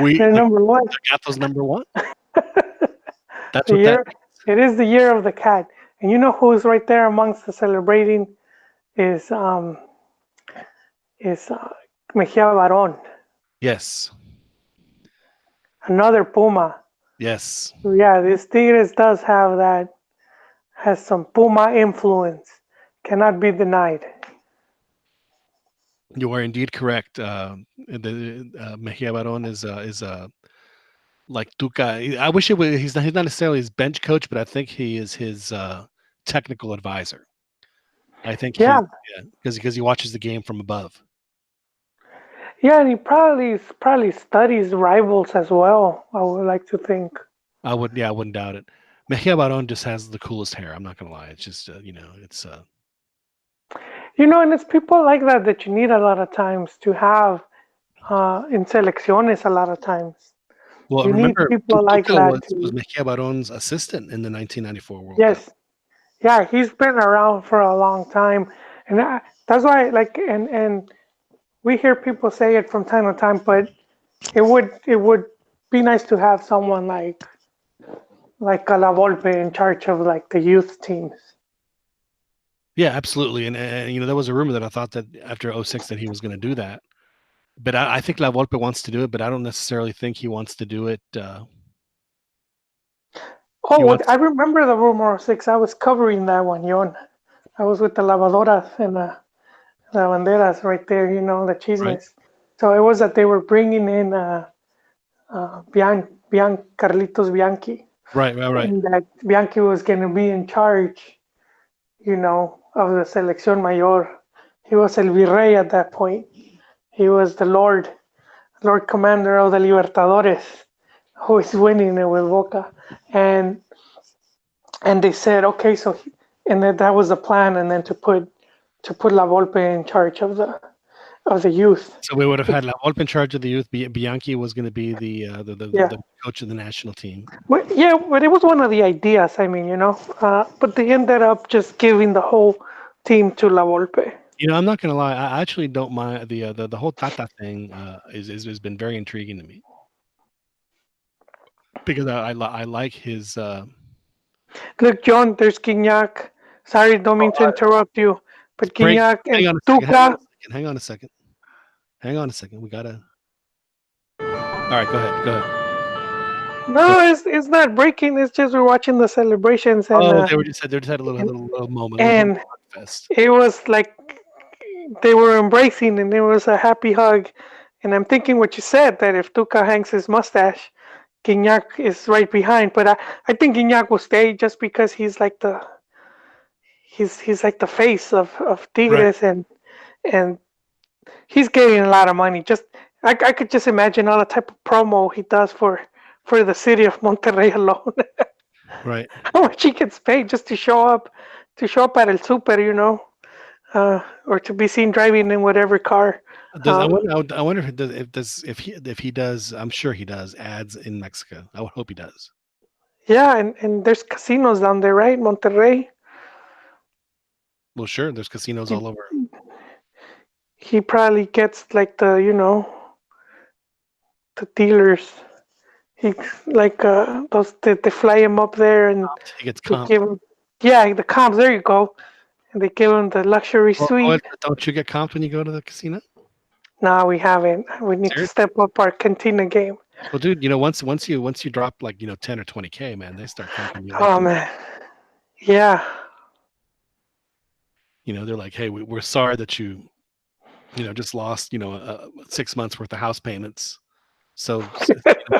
We they're the, number one. the Gato's number one. That's The what that year. It is the year of the cat, and you know who's right there amongst the celebrating is is Mejia Baron, yes. another Puma. Yes. So yeah, this Tigres does have that, has some Puma influence. Cannot be denied. You are indeed correct. The Mejia Baron is like Tuca. I wish it was. He's not necessarily his bench coach, but I think he is his technical advisor. I think Yeah, he's yeah, because he watches the game from above. yeah, and he probably studies rivals as well. I would like to think. I wouldn't doubt it. Mejia Baron just has the coolest hair. I'm not gonna lie. It's just it's You know, and it's people like that that you need a lot of times to have in selecciones. A lot of times well. you need Remember, people like Tuca that was to. Mejia Baron's assistant in the 1994 World Cup. Yes, yeah, he's been around for a long time, and that's why like and we hear people say it from time to time, but it would be nice to have someone like a La Volpe in charge of like the youth teams. Yeah, absolutely. And there was a rumor that I thought that after '06 that he was going to do that. But I think La Volpe wants to do it, but I don't necessarily think he wants to do it. He Oh, I wants remember the rumor of six. I was covering that one, Yon. I was with the lavadoras and the banderas right there, the right, chismes. So it was that they were bringing in Carlitos Bianchi, right. and that Bianchi was going to be in charge, of the Selección Mayor. He was El Virrey at that point. He was the Lord Commander of the Libertadores, who is winning it with Boca. And and they said, okay, and that was the plan, and then to put La Volpe in charge of the youth. So we would have had La Volpe in charge of the youth. Bianchi was going to be Yeah, the coach of the national team. yeah, but it was one of the ideas. I mean, but they ended up just giving the whole team to La Volpe. I'm not going to lie. I actually don't mind the whole Tata thing. Has been very intriguing to me because I like his. Look, John, there's Guignac. Sorry, don't mean to interrupt you, but Break. Guignac and Hang on a second. Tuca. Hang on a second. Hang on a second. We gotta. All right, go ahead. Go ahead. No, it's not breaking. It's just we're watching the celebrations Oh, they just had a and, little moment, a little and hug fest. it was like they were embracing and it was a happy hug. And I'm thinking what you said that if Tuca hangs his mustache, Gignac is right behind. But I think Gignac will stay just because he's like the face of Right. Tigres and he's getting a lot of money. Just I could just imagine all the type of promo he does for the city of Monterrey alone. Right. How much he gets paid just to show up at El Super, or to be seen driving in whatever car. Does Um, I wonder if he does. I'm sure he does ads in Mexico. I would hope he does. yeah, and there's casinos down there, right? Monterrey. Well, sure. There's casinos He, all over. he probably gets like the dealers. He like those they fly him up there and He gets they comped. give him, yeah, the comps. There you go. And they give him the luxury Well, suite. don't you get comped when you go to the casino? No, we haven't. We need to Seriously? step up our Cantina game. Well, dude, once you drop like 10 or 20K, man, they start comping you like Oh crazy. man, yeah. They're like, hey, we're sorry that you just lost 6 months worth of house payments. So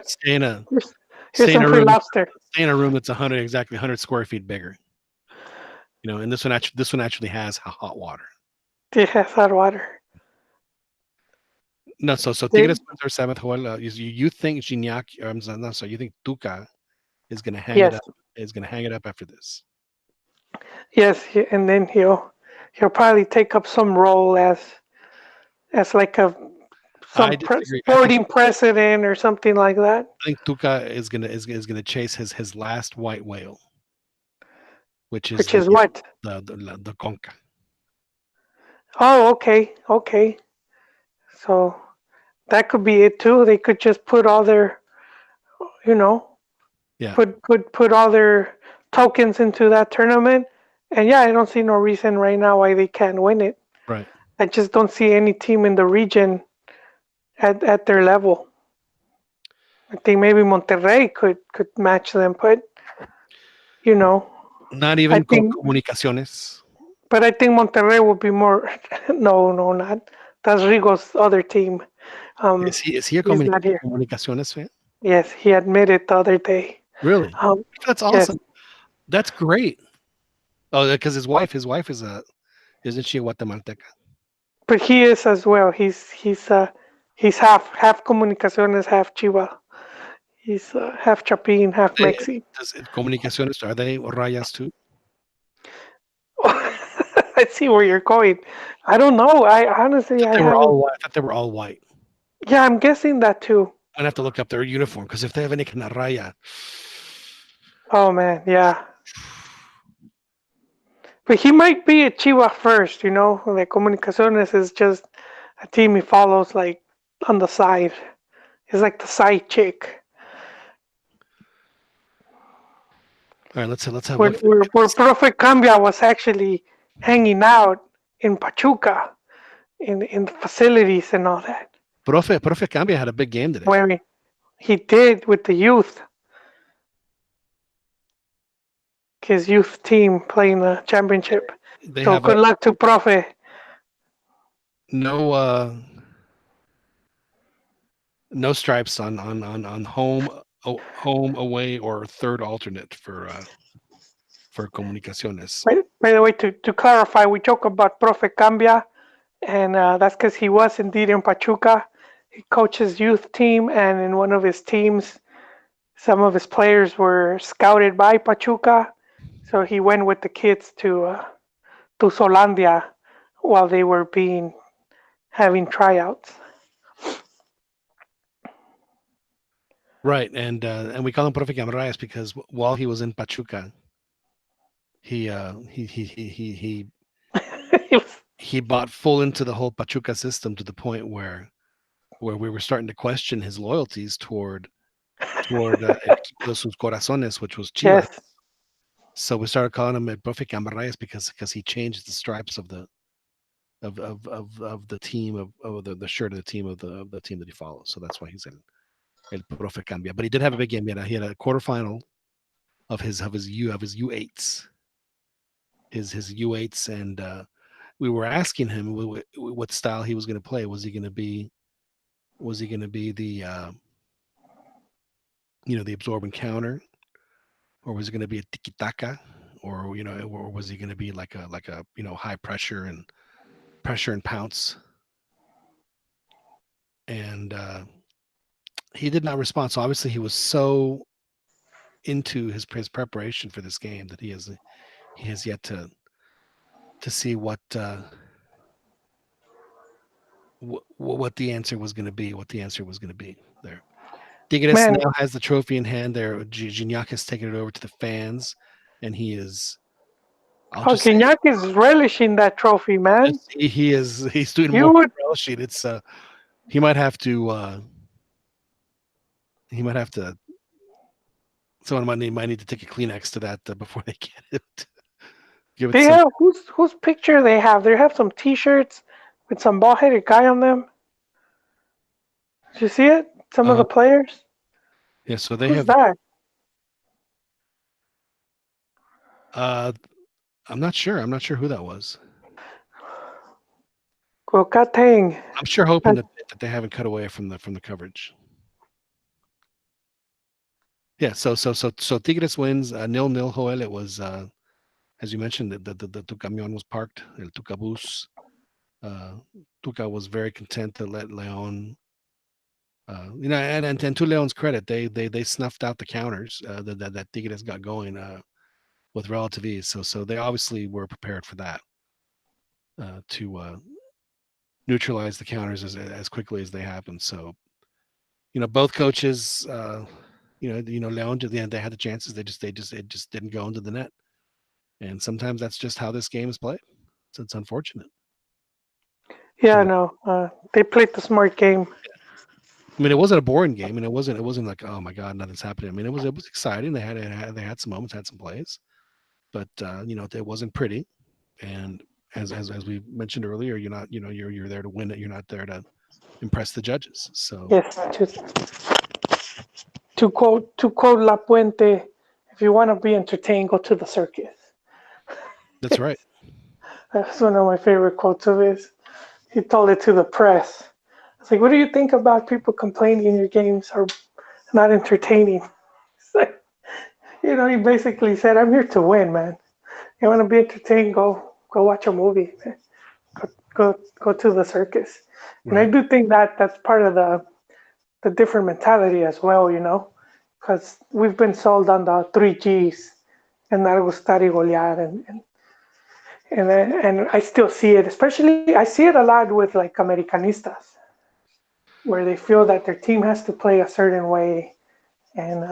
stay in a Here's stay in some a free room lobster. stay in a room that's 100 square feet bigger. And this one actually has hot water. Yeah, hot water. No, so They, Tigres wins their seventh. Joel, you think Gignac? No, so you think Tuca is gonna hang it yes, up? Is gonna hang it up after this? yes, and then he'll probably take up some role as like I some disagree. sporting president or something like that. I think Tuca is gonna chase his last white whale, which is Which is what? the conca. Oh, okay, okay. So that could be it too. They could just put all their, you know, Yeah, put all their tokens into that tournament. And yeah, I don't see no reason right now why they can't win it. right. I just don't see any team in the region at their level. I think maybe Monterrey could match them, but you know, Not I even think, comunicaciones. but I think Monterrey will be more. No, no, not. That's Rigo's other team. Is he a He's not here. comunicaciones fan? Yes, he admitted the other day. Really? Um, That's yes, awesome. That's great. Oh, because his wife isn't she a Guatemalteca? but he is as well. He's half Comunicaciones, half Chiva. He's half Chapin, half Mexi. Comunicaciones, are they rayas too? I see where you're going. I don't know. I honestly I They were haven't. all white. I thought they were all white. Yeah, I'm guessing that too. I'm gonna have to look up their uniform because if they have any kind of raya, Oh man, yeah. But he might be a Chiva first, Like Comunicaciones is just a team he follows like on the side. He's like the side chick. all right, let's have Where one. where Profe Cambia was actually hanging out in Pachuca in the facilities and all that. Profe Cambia had a big game today. Where he did with the youth. His youth team playing the championship. They So have good luck to Profe. no no stripes on home, away, or third alternate for Comunicaciones. By the way, to clarify, we joke about Profe Cambia, and that's because he was indeed in Pachuca. He coaches youth team, and in one of his teams, some of his players were scouted by Pachuca, so he went with the kids to Solandia while they were having tryouts. Right, and we call him Profe Camarayas because while he was in Pachuca, he he bought full into the whole Pachuca system to the point where we were starting to question his loyalties toward El Equipo de sus Corazones, which was Chivas. Yes, So we started calling him El Profe Camarayas because he changed the stripes of the of the team of the shirt of the team that he follows. So that's why he's in El Profe Cambia. But he did have a big game. He had a quarterfinal of his U8s, his U8s, and we were asking him what style he was going to play. Was he going to be the the absorbent counter, or was it going to be a tiki taka, or or was he going to be like a high pressure and pounce? And he did not respond. So obviously he was so into his preparation for this game that he has yet to see what the answer was going to be. What the answer was going to be there. Tigres Man, now has the trophy in hand. There, Gignac has taken it over to the fans, and he is. I'll just say, Gignac is relishing that trophy, man. he's doing You more would, relishing. It's he might have to he might have to. Someone might need to take a Kleenex to that before they get it. Give it they some. have whose picture they have? They have some T-shirts with some bald-headed guy on them. Did you see it? Some of the players. Yeah, so they Who's have. that? I'm not sure. I'm not sure who that was. Gokateng. I'm sure hoping that they haven't cut away from the coverage. Yeah, so Tigres wins 0-0. Joel, it was as you mentioned, the Tucamion was parked. El Tucabus. Tuca was very content to let Leon. And to Leon's credit, they snuffed out the counters that Tigres got going with relative ease. So they obviously were prepared for that to neutralize the counters as quickly as they happen. So both coaches. Leon, they had the chances. It just didn't go into the net. And sometimes that's just how this game is played. So it's unfortunate. Yeah, no. They played the smart game. I mean, it wasn't a boring game, and it wasn't like, oh my god, nothing's happening. I mean, it was exciting. They had some moments, had some plays, but it wasn't pretty. And as we mentioned earlier, you're not you're there to win it. You're not there to impress the judges. So Yes, to quote La Puente, if you want to be entertained, go to the circus. that's right. That's one of my favorite quotes of his. He told it to the press. It's like, what do you think about people complaining your games are not entertaining? It's like, he basically said, I'm here to win, man. You want to be entertained? Go watch a movie. Man. Go to the circus. And I Right. do think that's part of the different mentality as well, because we've been sold on the 3Gs and not gustar y golear, and I still see it. Especially, I see it a lot with like Americanistas, where they feel that their team has to play a certain way, and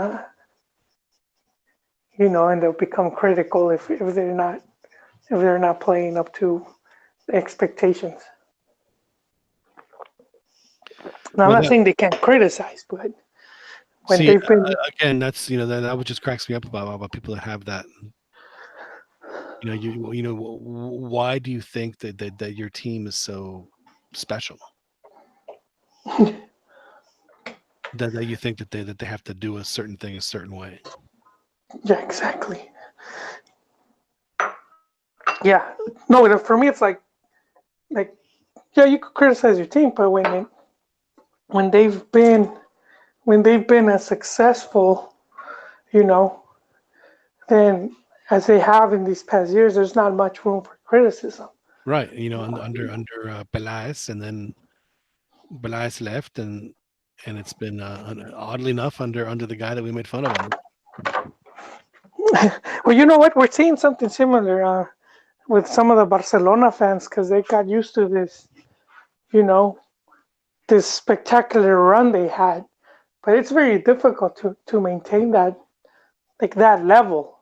and they'll become critical if they're not playing up to the expectations. Now, I'm Well, not saying they can't criticize, but when see, they've been again, that's that what just cracks me up about people that have that. Why do you think that your team is so special? That you think that they have to do a certain thing a certain way? yeah, exactly. Yeah, no, for me, it's like yeah, you could criticize your team, but when they've been when they've been as successful, you know, then as they have in these past years, there's not much room for criticism. Right. Under Peláez, and then Peláez left, and it's been oddly enough under the guy that we made fun of. Well, you know what? We're seeing something similar with some of the Barcelona fans because they got used to this, you know, this spectacular run they had. But it's very difficult to maintain that level,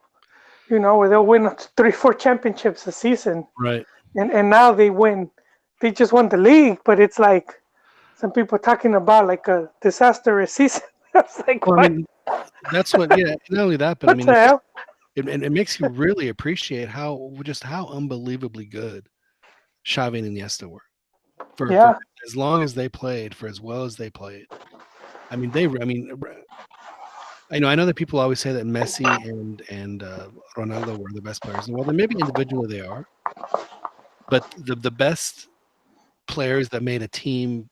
where they'll win 3, 4 championships a season, Right. and now they just won the league, but it's like some people talking about like a disastrous season. It's like, Well, I what? mean, that's what. Yeah. Not only that, but I What mean, the it's hell? it makes you really appreciate how unbelievably good Xavi and Iniesta were for Yeah. as long as they played, for as well as they played. I mean, I know that people always say that Messi and Ronaldo were the best players. Well, then maybe individually they are, but the best players that made a team,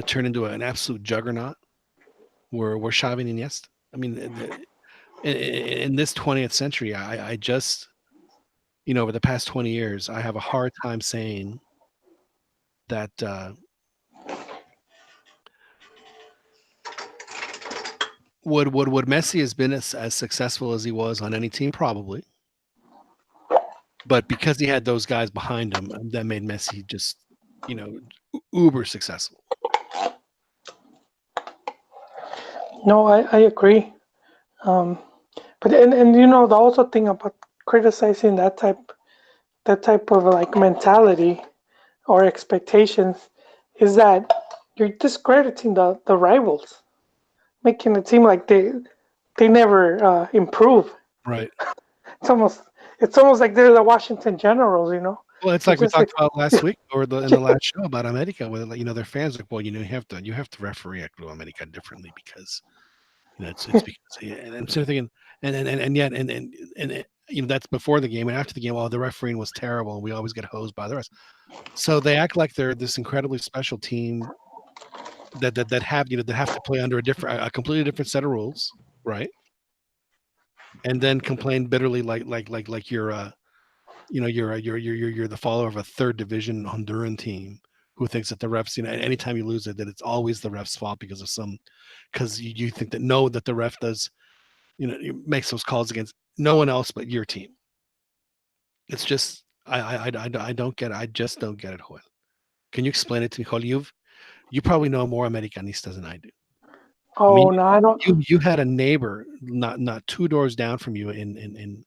turn into an absolute juggernaut were Xavi and Iniesta. I mean, in this 20th century, I just, over the past 20 years, I have a hard time saying that would Messi has been as successful as he was on any team, probably. But because he had those guys behind him, that made Messi just, uber successful. No, I agree. Um, but and the also thing about criticizing that type of like mentality or expectations is that you're discrediting the rivals, making it seem like they never improve. Right. It's almost like they're the Washington Generals. Well, it's It's like we just like talked about last week or in the last show about America, where their fans are like, well, you have to referee at Club America differently because it's because and I'm sort of thinking and yet and that's before the game and after the game. Well, the refereeing was terrible and we always get hosed by the rest. So they act like they're this incredibly special team that have to play under a completely different set of rules, right? And then complain bitterly like you're you're the follower of a third division Honduran team who thinks that the refs, anytime you lose it, that it's always the ref's fault because you think that the ref does, makes those calls against no one else but your team. It's just I don't get it. I just don't get it, Joel. Can you explain it to me, Joel? You probably know more Americanistas than I do. I mean, oh no, I don't. you had a neighbor not two doors down from you in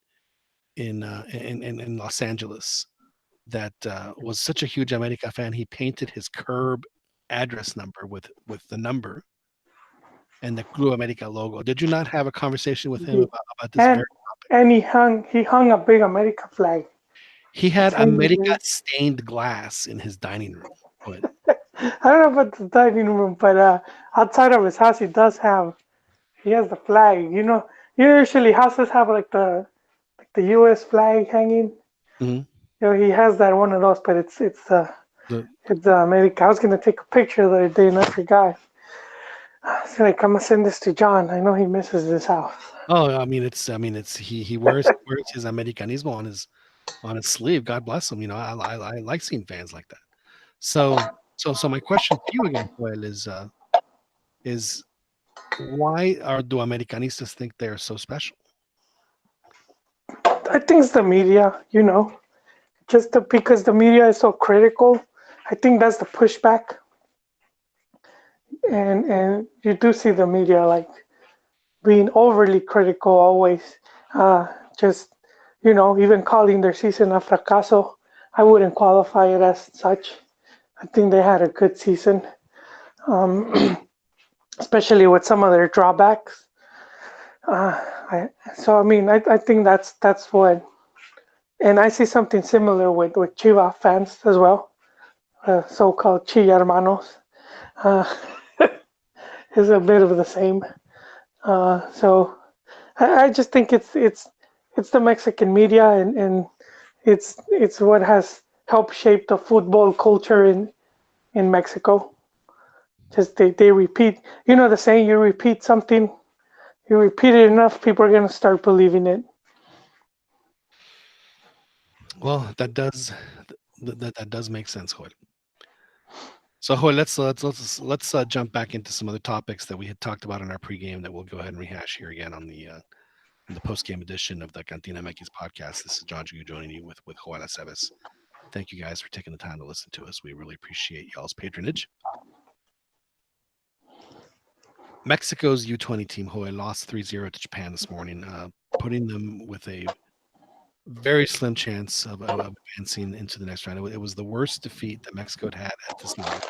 Los Angeles that was such a huge America fan. He painted his curb address number with the number and the Club America logo. Did you not have a conversation with him about this And very? and he hung a big America flag. He had It's hanging America there. stained glass in his dining room. But I don't know about the dining room, but outside of his house, he has the flag. Usually houses have like the U.S. flag hanging. mhm, He has that one of those, but the it's America. I was gonna take a picture the other day and I forgot. So like I'm gonna send this to John. I know he misses this house. it's he wears his Americanismo on his sleeve. God bless him. I like seeing fans like that. So my question to you again, Joel, is why do Americanistas think they're so special? I think it's the media. Because the media is so critical. I think that's the pushback, and you do see the media like being overly critical always. Just even calling their season a fracaso. I wouldn't qualify it as such. I think they had a good season, especially with some of their drawbacks. So I mean, I think that's what, and I see something similar with Chiva fans as well, so-called Chi hermanos. Uh, is a bit of the same. So I just think it's the Mexican media, and it's what has helped shape the football culture in Mexico. Just they repeat, the saying, you repeat something, you repeat it enough, people are gonna start believing it. Well, that does make sense, Joel. So, Joel, let's jump back into some other topics that we had talked about in our pregame that we'll go ahead and rehash here again on the postgame edition of the CantinaMX podcast. This is John Jugu joining you with Joel Aceves. Thank you guys for taking the time to listen to us. We really appreciate y'all's patronage. Mexico's U20 team, Joel, lost 3-0 to Japan this morning, putting them with a very slim chance of advancing into the next round. It was the worst defeat that Mexico had at this level.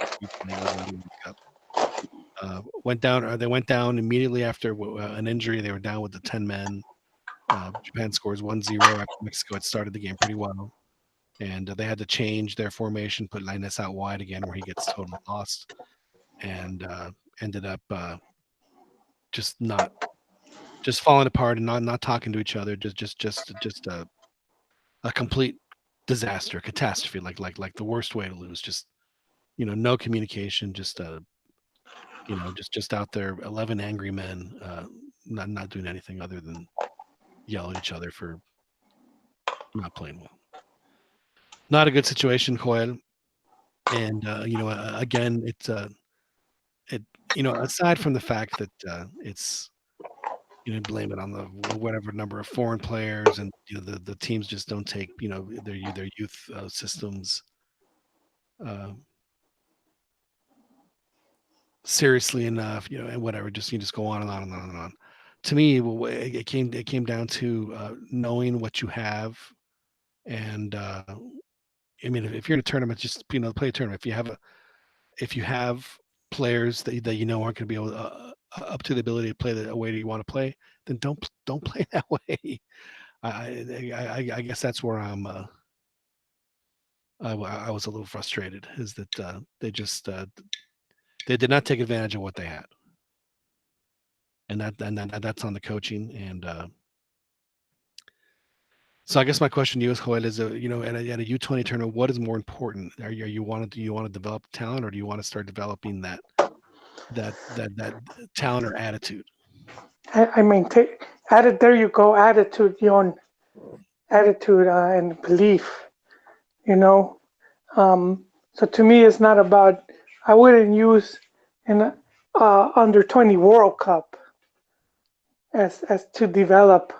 They went down immediately after an injury. They were down with the 10 men. Japan scores 1-0 after Mexico had started the game pretty well. and they had to change their formation, put Linus out wide again, where he gets totally lost, and ended up just not just falling apart and not talking to each other. Just a complete disaster, catastrophe, like the worst way to lose. Just no communication, just out there, 11 angry men, not doing anything other than yell at each other for not playing well. Not a good situation, Joel. And again, it aside from the fact that it's blame it on the whatever number of foreign players, and the teams just don't take their youth systems uh, seriously enough, and whatever. Just you just go on and on and on and on. To me, it came down to knowing what you have, and I mean, if you're in a tournament, just play a tournament. If you have players that aren't going to be able up to the ability to play the way that you want to play, then don't play that way. I guess that's where I was a little frustrated, is that they did not take advantage of what they had, and that's on the coaching. And so I guess my question to you is, Joel, is at a U20 tournament, what is more important? Do you want to develop talent, or do you want to start developing that talent or attitude? I mean, added there you go, attitude, attitude and belief. You know, so to me, it's not about. I wouldn't use an under 20 World Cup as to develop.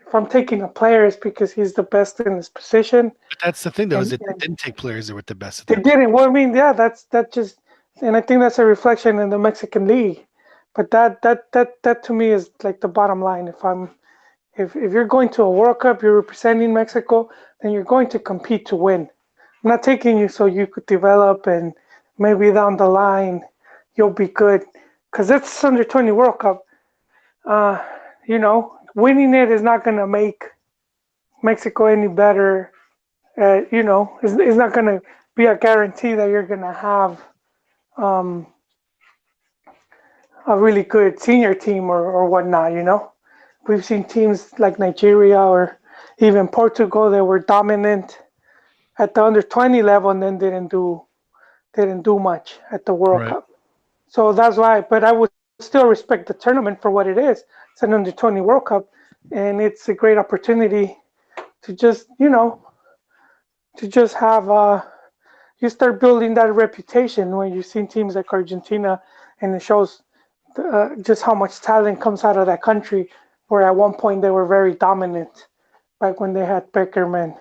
If I'm taking a player, it's because he's the best in his position. But that's the thing, though, is it And didn't take players that were the best at they their didn't. Well, I mean, yeah, that just, and I think that's a reflection in the Mexican league. But that to me is like the bottom line. If you're going to a World Cup, you're representing Mexico, then you're going to compete to win. I'm not taking you so you could develop and maybe down the line you'll be good. Because it's under 20 World Cup. Winning it is not going to make Mexico any better. It's not going to be a guarantee that you're going to have um, a really good senior team or whatnot. We've seen teams like Nigeria or even Portugal that were dominant at the under 20 level and then didn't do much at the World right. Cup. So that's why. But I would still respect the tournament for what it is. It's an under 20 World Cup, and it's a great opportunity to just have you start building that reputation when you've seen teams like Argentina, and it shows just how much talent comes out of that country. Where at one point they were very dominant, back when they had Beckerman.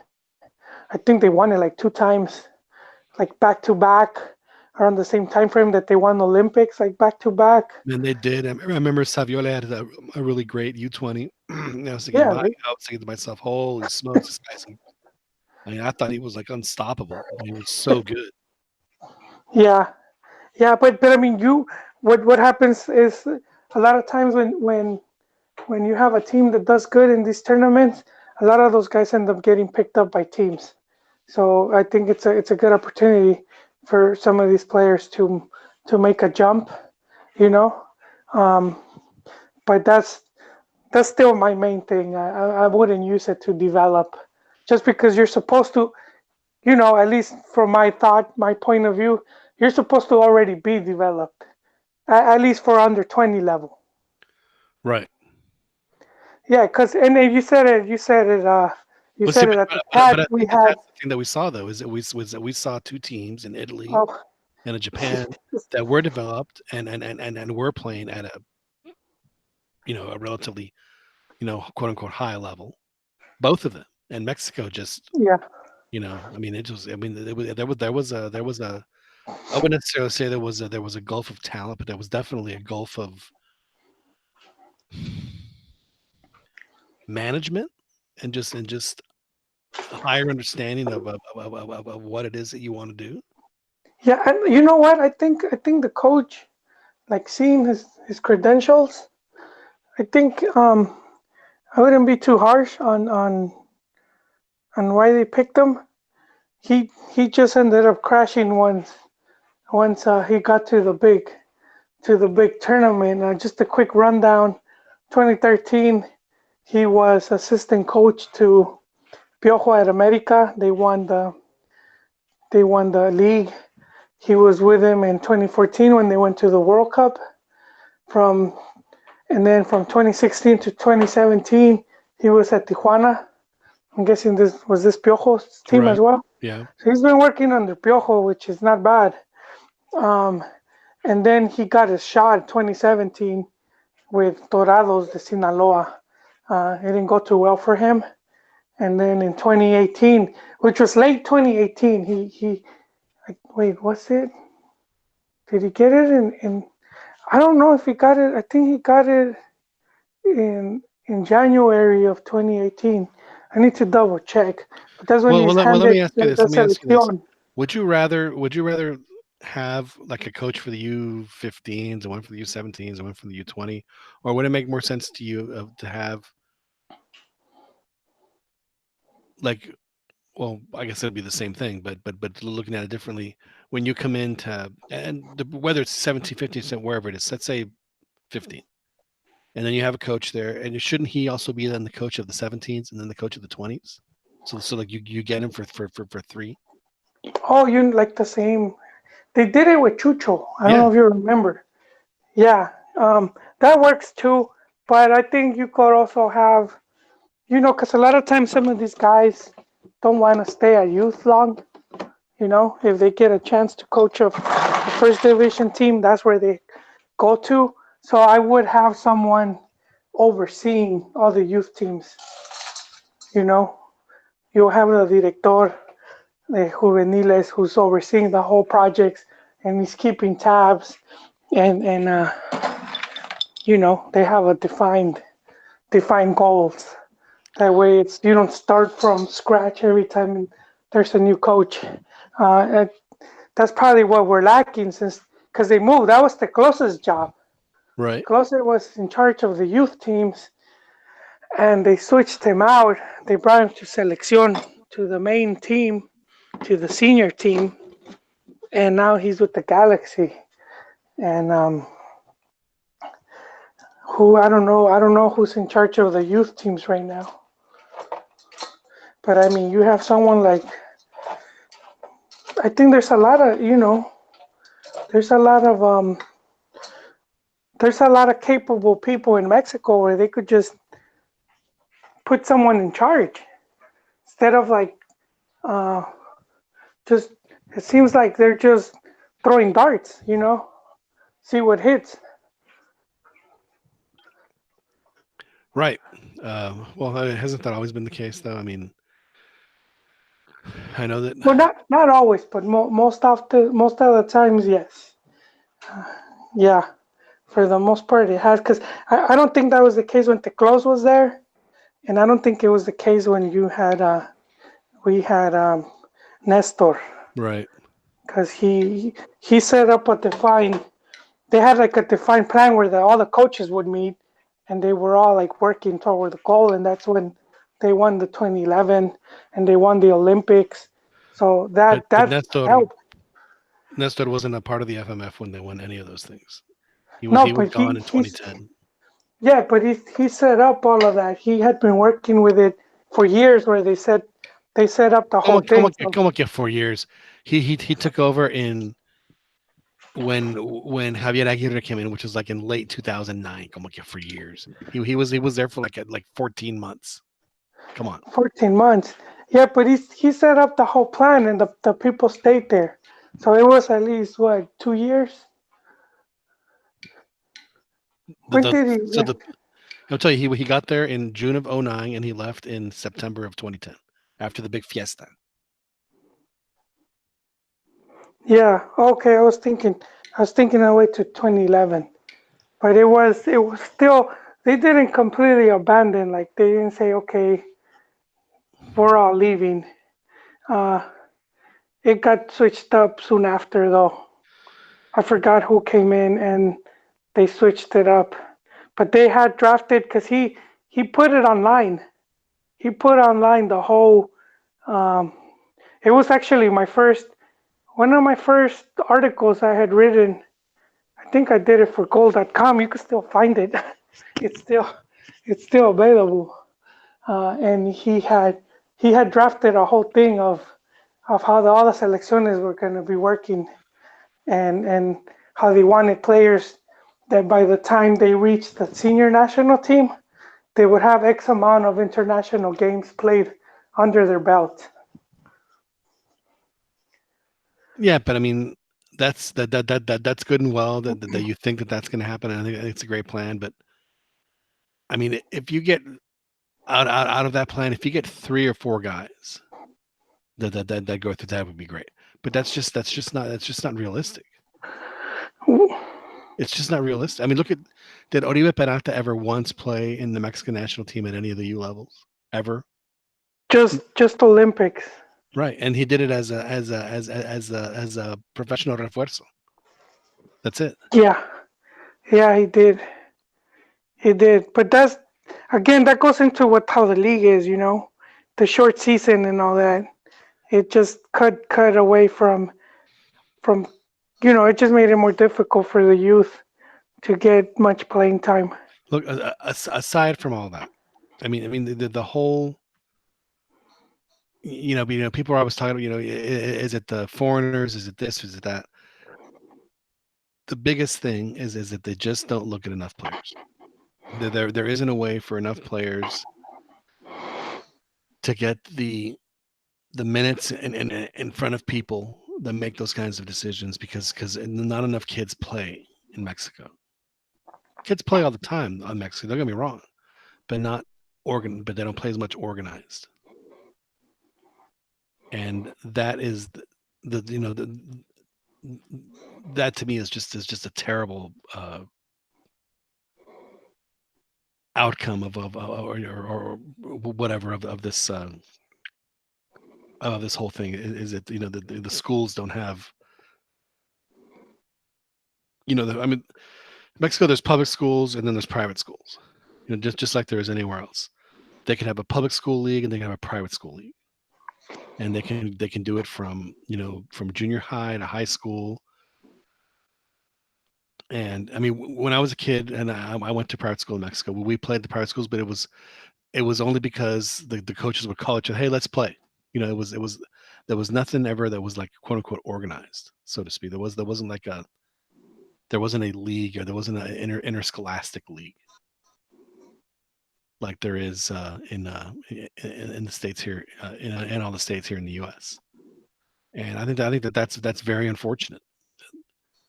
I think they won it like 2 times, like back to back, around the same time frame that they won Olympics, like back to back. And they did. I remember Saviola had a really great U20. I was thinking, Yeah, I was thinking to myself, holy smokes, this guy's. I mean, I thought he was like unstoppable. He was so good. yeah, yeah. But I mean, what happens is a lot of times when you have a team that does good in these tournaments, a lot of those guys end up getting picked up by teams. So I think it's a good opportunity for some of these players to make a jump, you know. Um, but that's still my main thing. I wouldn't use it to develop, just because you're supposed to, at least from my thought, my point of view, you're supposed to already be developed, at least for under 20 level. Right. Yeah, because and then you Well, see, said it at the but chat I we think that had. that's the thing that we saw, though, is that we saw two teams in Italy Oh, and in Japan that were developed and were playing at a relatively quote unquote high level, both of them. And Mexico just yeah, I mean, it was, I mean, there was a I wouldn't necessarily say there was a gulf of talent, but there was definitely a gulf of management and just a higher understanding of what it is that you want to do. yeah, and you know what? I think the coach, like seeing his credentials, I think I wouldn't be too harsh on why they picked him. he just ended up crashing once he got to the big tournament. Just a quick rundown: 2013, he was assistant coach to Piojo at America. They won the league. He was with him in 2014 when they went to the World Cup. From and then from 2016 to 2017, he was at Tijuana. I'm guessing this Piojo's team as Right. well. Yeah. So he's been working under Piojo, which is not bad. Um, and then he got his shot in 2017 with Dorados de Sinaloa. It didn't go too well for him. And then in 2018, which was late 2018, he wait, what's it? Did he get it in? I don't know if he got it. I think he got it in January of 2018. I need to double check. But that's when he's Well, let handed me ask you this. the Let me ask you this. selección. Would you rather have like a coach for the U15s and one for the U17s and one for the U20, or would it make more sense to you to have like, well, I guess it'd be the same thing, but looking at it differently, when you come into whether it's 17, 15%, wherever it is, let's say 15, and then you have a coach there, and shouldn't he also be then the coach of the 17s and then the coach of the 20s? So like you get him for three. Oh, you like the same. They did it with Chucho. I don't know Yeah. if you remember. Yeah, that works too. But I think you could also have, because a lot of times some of these guys don't want to stay at youth long. If they get a chance to coach a first division team, that's where they go to. So I would have someone overseeing all the youth teams. You know, you'll have the director de juveniles who's overseeing the whole project, and he's keeping tabs, and they have a defined goals. That way, you don't start from scratch every time there's a new coach. That's probably what we're lacking since because they moved. That was the closest job. Right. Closer was in charge of the youth teams, and they switched him out. They brought him to selección, to the main team, to the senior team, and now he's with the Galaxy. And who I don't know who's in charge of the youth teams right now. But I mean, you have someone like I think there's a lot of capable people in Mexico where they could just put someone in charge instead of like uh, just. It seems like they're just throwing darts, see what hits. Right. Well, hasn't that always been the case, though? I mean, I know that. Well, not always, but most of the times, yes. Yeah, for the most part, it has. Because I don't think that was the case when Teclos was there, and I don't think it was the case when we had Nestor, Right. because he set up a defined. They had like a defined plan where all the coaches would meet, and they were all like working toward the goal, and that's when they won the 2011 and they won the Olympics. So But that helped. Nestor wasn't a part of the FMF when they won any of those things. No, He was but gone in 2010. yeah, but he set up all of that. He had been working with it for years, where they set up the whole thing. So, Como que 4 years. He took over in when Javier Aguirre came in, which was like in late 2009. Como que for years. He was there for like 14 months. Come on. 14 months. Yeah, but he set up the whole plan, and the people stayed there. So it was at least what, 2 years? When did he So left? I'll tell you, he got there in June of 2009 and he left in September of 2010 after the big fiesta. Yeah, okay. I was thinking I wait to 2011, but it was still, they didn't completely abandon. Like they didn't say, okay, we're all leaving. Uh, it got switched up soon after, though. I forgot who came in and they switched it up, but they had drafted because he put it online. He put online the whole. Um, It was actually one of my first articles I had written. I think I did it for gold.com. You can still find it. It's still it's still available. And he had drafted a whole thing of how all the selecciones were going to be working, and how they wanted players that by the time they reached the senior national team, they would have X amount of international games played under their belt. Yeah, but I mean, that's that's good and well that you think that that's going to happen. And I think it's a great plan. But I mean, if you get out of that plan, if you get 3 or 4 guys that go through, that would be great. But that's just not realistic. It's just not realistic. I mean, did Oribe Peralta ever once play in the Mexican national team at any of the U levels ever? Just Olympics. Right, and he did it as a professional refuerzo. That's it. Yeah, yeah, he did. He did. But that's again that goes into how the league is, the short season and all that. It just cut away from it just made it more difficult for the youth to get much playing time. Look, aside from all that, I mean, the whole, people are always talking. Is it the foreigners? Is it this? Is it that? The biggest thing is that they just don't look at enough players. There isn't a way for enough players to get the minutes in front of people that make those kinds of decisions, because not enough kids play in Mexico. Kids play all the time on Mexico. Don't get me wrong, but not but they don't play as much organized. And that is that to me is just a terrible outcome of or whatever of this whole thing. Is it the schools don't have, I mean, Mexico, there's public schools and then there's private schools, just like there is anywhere else. They can have a public school league and they can have a private school league, and they can do it from from junior high to high school. And I mean, when I was a kid and I went to private school in Mexico, we played the private schools, but it was only because the coaches would call each other, hey, let's play. It was there was nothing ever that was like quote unquote organized, so to speak. There wasn't a league, or there wasn't an interscholastic league like there is in the states here, in all the states here in the U.S. And I think that's very unfortunate.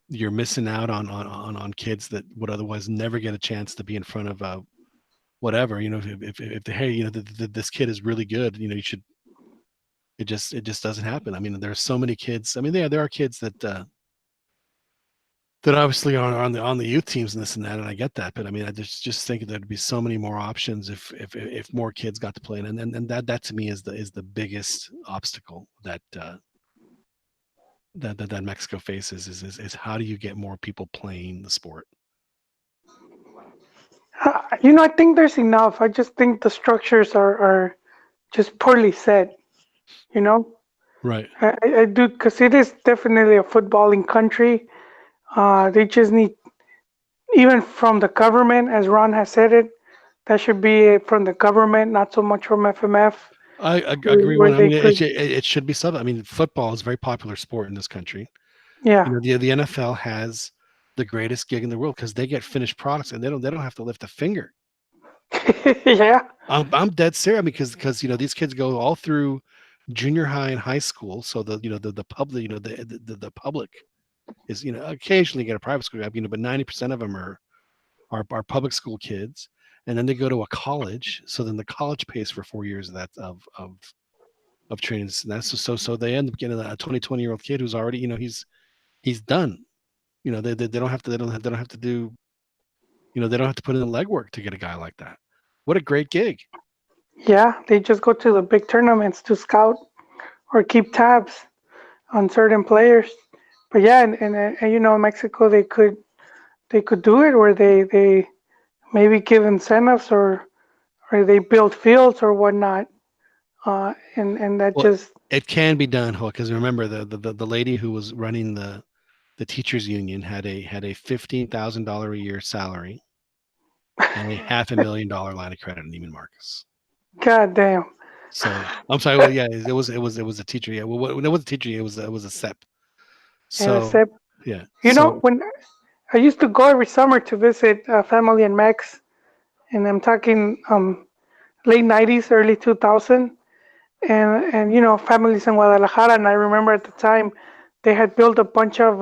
You're missing out on kids that would otherwise never get a chance to be in front of whatever. If hey, this kid is really good, you should. It just doesn't happen. I mean, there's so many kids. I mean, there are kids that obviously are on the youth teams and this and that, and I get that. But I mean, I just think there'd be so many more options if more kids got to play, and that to me is the biggest obstacle that that Mexico faces is how do you get more people playing the sport? I think there's enough. I just think the structures are just poorly set. Right. I do, because it is definitely a footballing country. They just need, even from the government, as Ron has said it, that should be from the government, not so much from FMF. I agree. I mean, it should be something. I mean, football is a very popular sport in this country. Yeah. The NFL has the greatest gig in the world because they get finished products and they don't have to lift a finger. Yeah. I'm dead serious, because these kids go all through junior high and high school, so the public the public is occasionally get a private school, but 90% of them are public school kids, and then they go to a college, so then the college pays for 4 years of that of training. And that's so they end up getting a 20-year-old kid who's already he's done. They don't have to do they don't have to put in the legwork to get a guy like that. What a great gig. Yeah, they just go to the big tournaments to scout or keep tabs on certain players. But yeah, and Mexico, they could do it where they maybe give incentives, or they build fields or whatnot, and that Well, just It can be done, because remember the lady who was running the teachers union had a $15,000 a year salary and a $500,000 line of credit in Neiman Marcus. God damn. So I'm sorry. Well, yeah, it was a teacher. Yeah, well, it was a teacher. It was a SEP. And I So said, yeah, you know, so when I used to go every summer to visit family in Mex, and I'm talking late 90s, early 2000, and you know, families in Guadalajara, and I remember at the time they had built a bunch of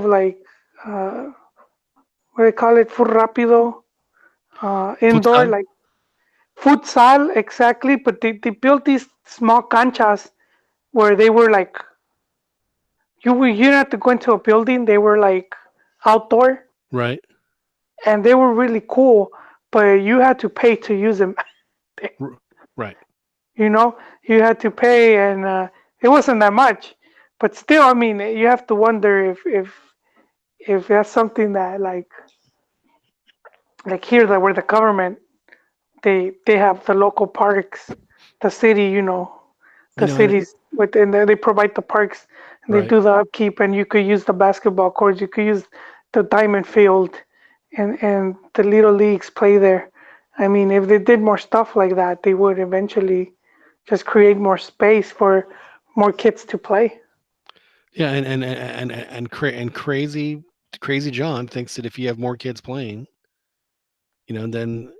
like uh, what do they call it, food rapido, indoor futsal, like futsal exactly, but they built these small canchas where they were like you didn't have to go into a building, they were like outdoor, right, and they were really cool, but you had to pay to use them. right. You know, you had to pay, and it wasn't that much, but still, I mean, you have to wonder if that's something that like here that where the government they have the local parks, the city, you know, You the know, and cities within there, they provide the parks and they right. do the upkeep, and you could use the basketball courts, you could use the diamond field, and the little leagues play there. I mean, if they did more stuff like that, they would eventually just create more space for more kids to play. Yeah, and crazy John thinks that if you have more kids playing, then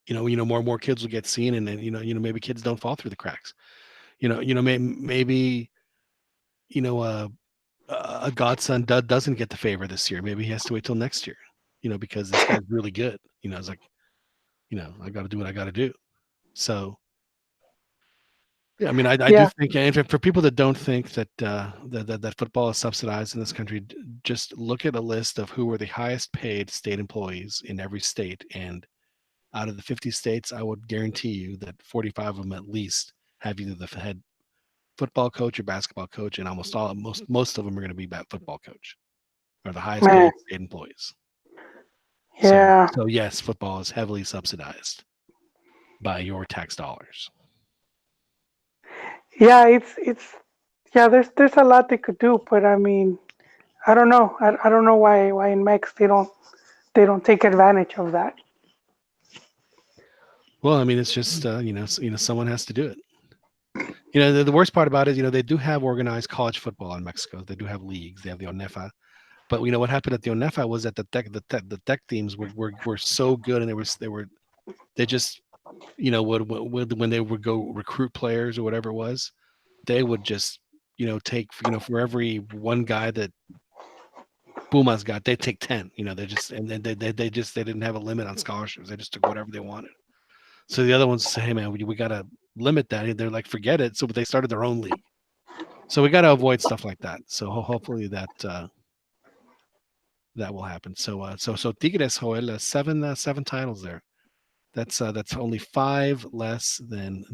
more kids will get seen, and then maybe kids don't fall through the cracks. Maybe you know a godson doesn't get the favor this year. Maybe he has to wait till next year. Because this guy's really good. It's like I got to do what I got to do. So yeah, I mean, I do Yeah, think, and for people that don't think that football is subsidized in this country, just look at a list of who are the highest paid state employees in every state, and out of the 50 states, I would guarantee you that 45 of them at least have either the head football coach or basketball coach, and most of them are going to be football coach, are the highest man. paid state employees. So Yeah, so yes, football is heavily subsidized by your tax dollars. yeah. It's yeah. There's a lot they could do, but I mean, I don't know. I don't know why in Mex they don't take advantage of that. Well, I mean, it's just someone has to do it. The worst part about it is, they do have organized college football in Mexico. They do have leagues. They have the ONEFA. But what happened at the ONEFA was that the tech teams were so good, and they just would when they would go recruit players or whatever it was, they would just take for every one guy that Pumas got, they take 10. They just and then they didn't have a limit on scholarships. They just took whatever they wanted. So the other ones say, hey man, we got to limit that. And they're like, forget it. So they started their own league. So we got to avoid stuff like that. So hopefully that will happen. So Tigres, Joel, seven titles there. That's only five less than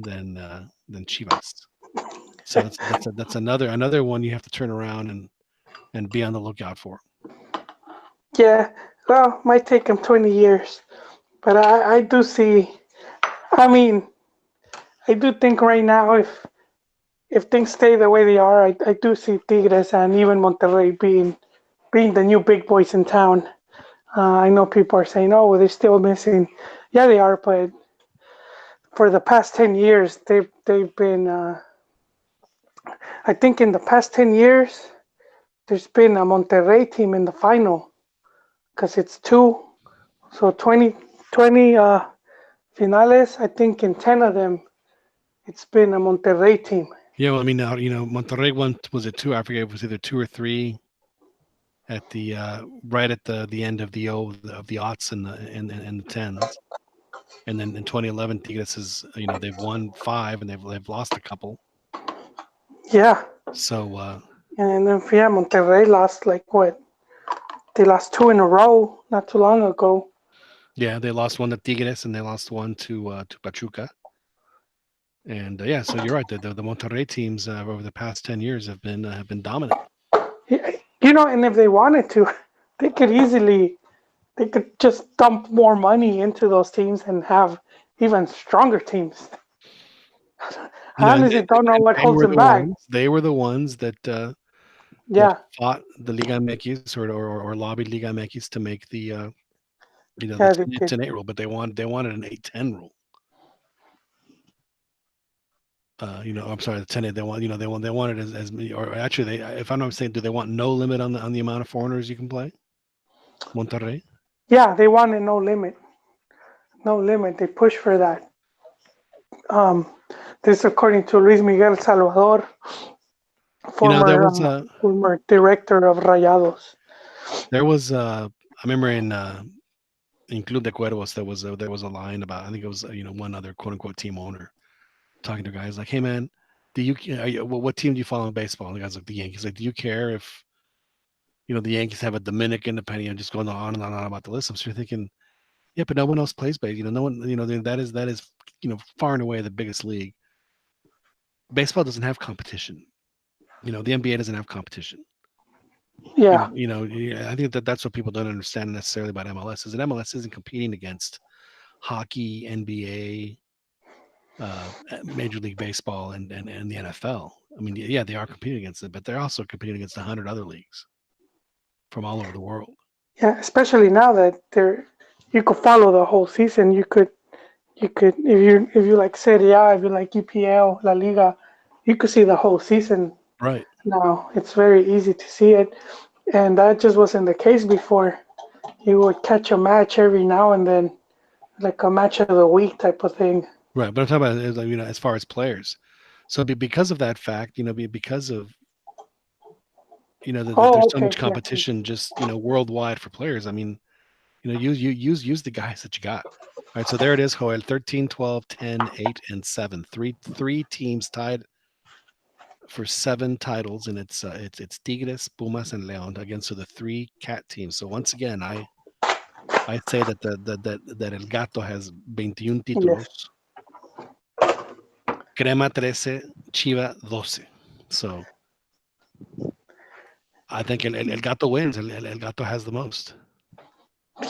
Chivas. So that's another one you have to turn around and be on the lookout for. Yeah, well, might take them 20 years, but I do see. I mean, I do think right now, if things stay the way they are, I do see Tigres and even Monterrey being the new big boys in town. I know people are saying, "Oh, well, they're still missing." Yeah, they are, but for the past 10 years, they've been. I think in the past 10 years, there's been a Monterrey team in the final because it's two. So 20 finales. I think in 10 of them, it's been a Monterrey team. Yeah, well, I mean, now Monterrey won, was it two? I forget, it was either two or three at the right at the end of the aughts and the tens, and then in 2011, Tigres is they've won five and they've lost a couple. Yeah, So and then yeah, Monterrey lost like what? They lost two in a row not too long ago. yeah, they lost one to Tigres and they lost one to Pachuca. And yeah, so you're right. The Monterrey teams over the past 10 years have been dominant. You know, and if they wanted to, they could easily they could just dump more money into those teams and have even stronger teams. You I know, honestly don't know and what they holds were them the back. ones. They were the ones that Yeah, fought the Liga MX or lobbied Liga MX to make the the yeah, they 10, did. 10-8 rule, but they wanted an 8-10 rule. I'm sorry, the 10-8. They want they wanted as many, or actually they, if I'm not mistaken, do they want no limit on the amount of foreigners you can play? Monterrey. Yeah, they wanted no limit, no limit. They pushed for that. Um, this according to Luis Miguel Salvador, There former was former director of Rayados. I remember in Club de Cuervos there was a line about, I think it was one other quote unquote team owner talking to guys like, hey man, do you, what team do you follow in baseball? And the guy's like, the Yankees. Like, do you care if the Yankees have a Dominican, depending on, just going on and on about the list? I'm sort of thinking, yeah, but no one else plays baseball. No one, that is far and away the biggest league. Baseball doesn't have competition. The NBA doesn't have competition. Yeah, I think that's what people don't understand necessarily about MLS, is that MLS isn't competing against hockey, NBA, Major League Baseball, and the NFL. I mean, yeah, they are competing against it, but they're also competing against 100 other leagues from all over the world. yeah. Especially now that you could follow the whole season. You could if you like Serie A, if you like EPL, La Liga, you could see the whole season Right. now. It's very easy to see it, and that just wasn't the case before. You would catch a match every now and then, like a match of the week type of thing. Right. But I'm talking about, as far as players. So because of that fact, because of that Oh, there's so okay, much yeah, competition just worldwide for players. I mean, use the guys that you got. All right, so there it is, Joel. 13, 12, 10, 8, and 7. Three teams tied for 7 titles, and it's Tigres, Pumas, and León against the 3 cat teams. So once again, I say that El Gato has 21 yes, títulos, Crema 13, Chiva 12. So I think El Gato wins. El Gato has the most.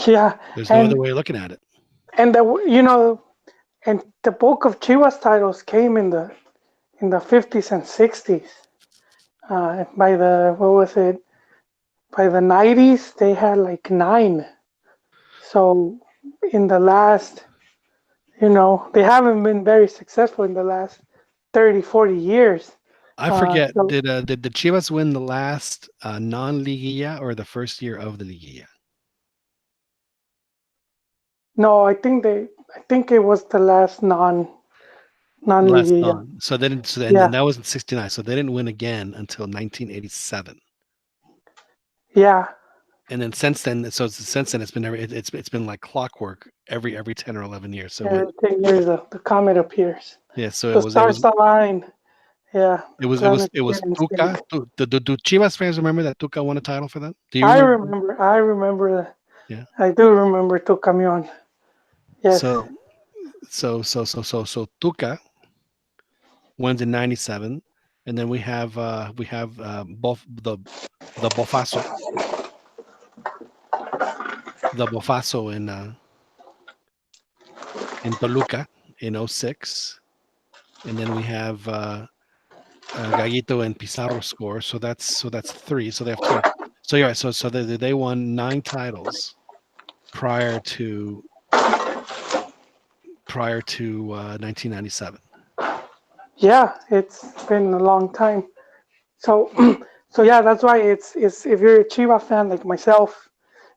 yeah, There's no other and way of looking at it. and and the bulk of Chivas titles came in the 50s and 60s. By the what was it? By the 90s, they had like 9. So in the last, they haven't been very successful in the last 30, 40 years. I forget. So Did the Chivas win the last non-liguilla or the first year of the liguilla? no, I think it was the last Last non-liguilla. non. So they didn't. So, and Yeah, then that was in '69. So they didn't win again until 1987. yeah, And then since then, it's been it's been like clockwork every 10 or 11 years. So every 10 years the comet appears. yeah. So it The was it stars was align. Yeah, it was it was planets it appear was in Tuca. space. Do Chivas fans remember that Tuca won a title for them? Do you I remember? remember. I remember. Yeah. I do remember Tu Camión. Yes. So so Tuca wins in '97, and then we have both the Bofaso in Toluca in '06, and then we have Gallito and Pizarro score. So that's 3. So they have 2. So yeah, so they won 9 titles prior to 1997. Yeah, it's been a long time. So, so yeah, that's why it's if you're a Chiva fan like myself,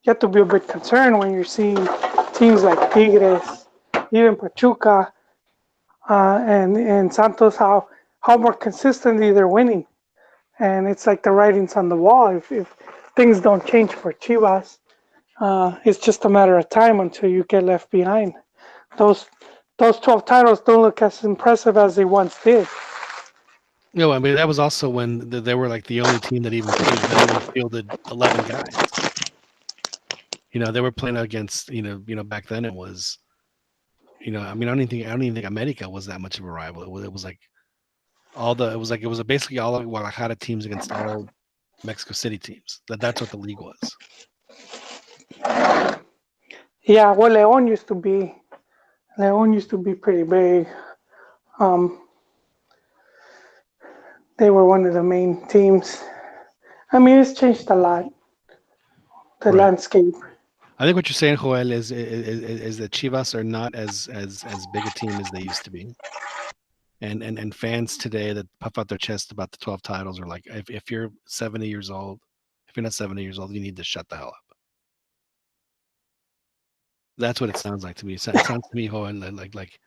you have to be a bit concerned when you're seeing teams like Tigres, even Pachuca, and Santos, how more consistently they're winning, and it's like the writings on the wall. If things don't change for Chivas, it's just a matter of time until you get left behind. Those those 12 titles don't look as impressive as they once did. No, I mean that was also when they were like the only team that even fielded 11 guys. They were playing against back then it was I mean I don't even think America was that much of a rival. It was like basically all of Guadalajara teams against all Mexico City teams. That's what the league was. Yeah, well, León used to be pretty big. Um, They were one of the main teams. I mean, it's changed a lot, the Right. landscape. I think what you're saying, Joel, is that Chivas are not as big a team as they used to be, and fans today that puff out their chest about the 12 titles are like, if you're 70 years old, if you're not 70 years old, you need to shut the hell up. That's what it sounds like to me. It sounds to me, Joel, like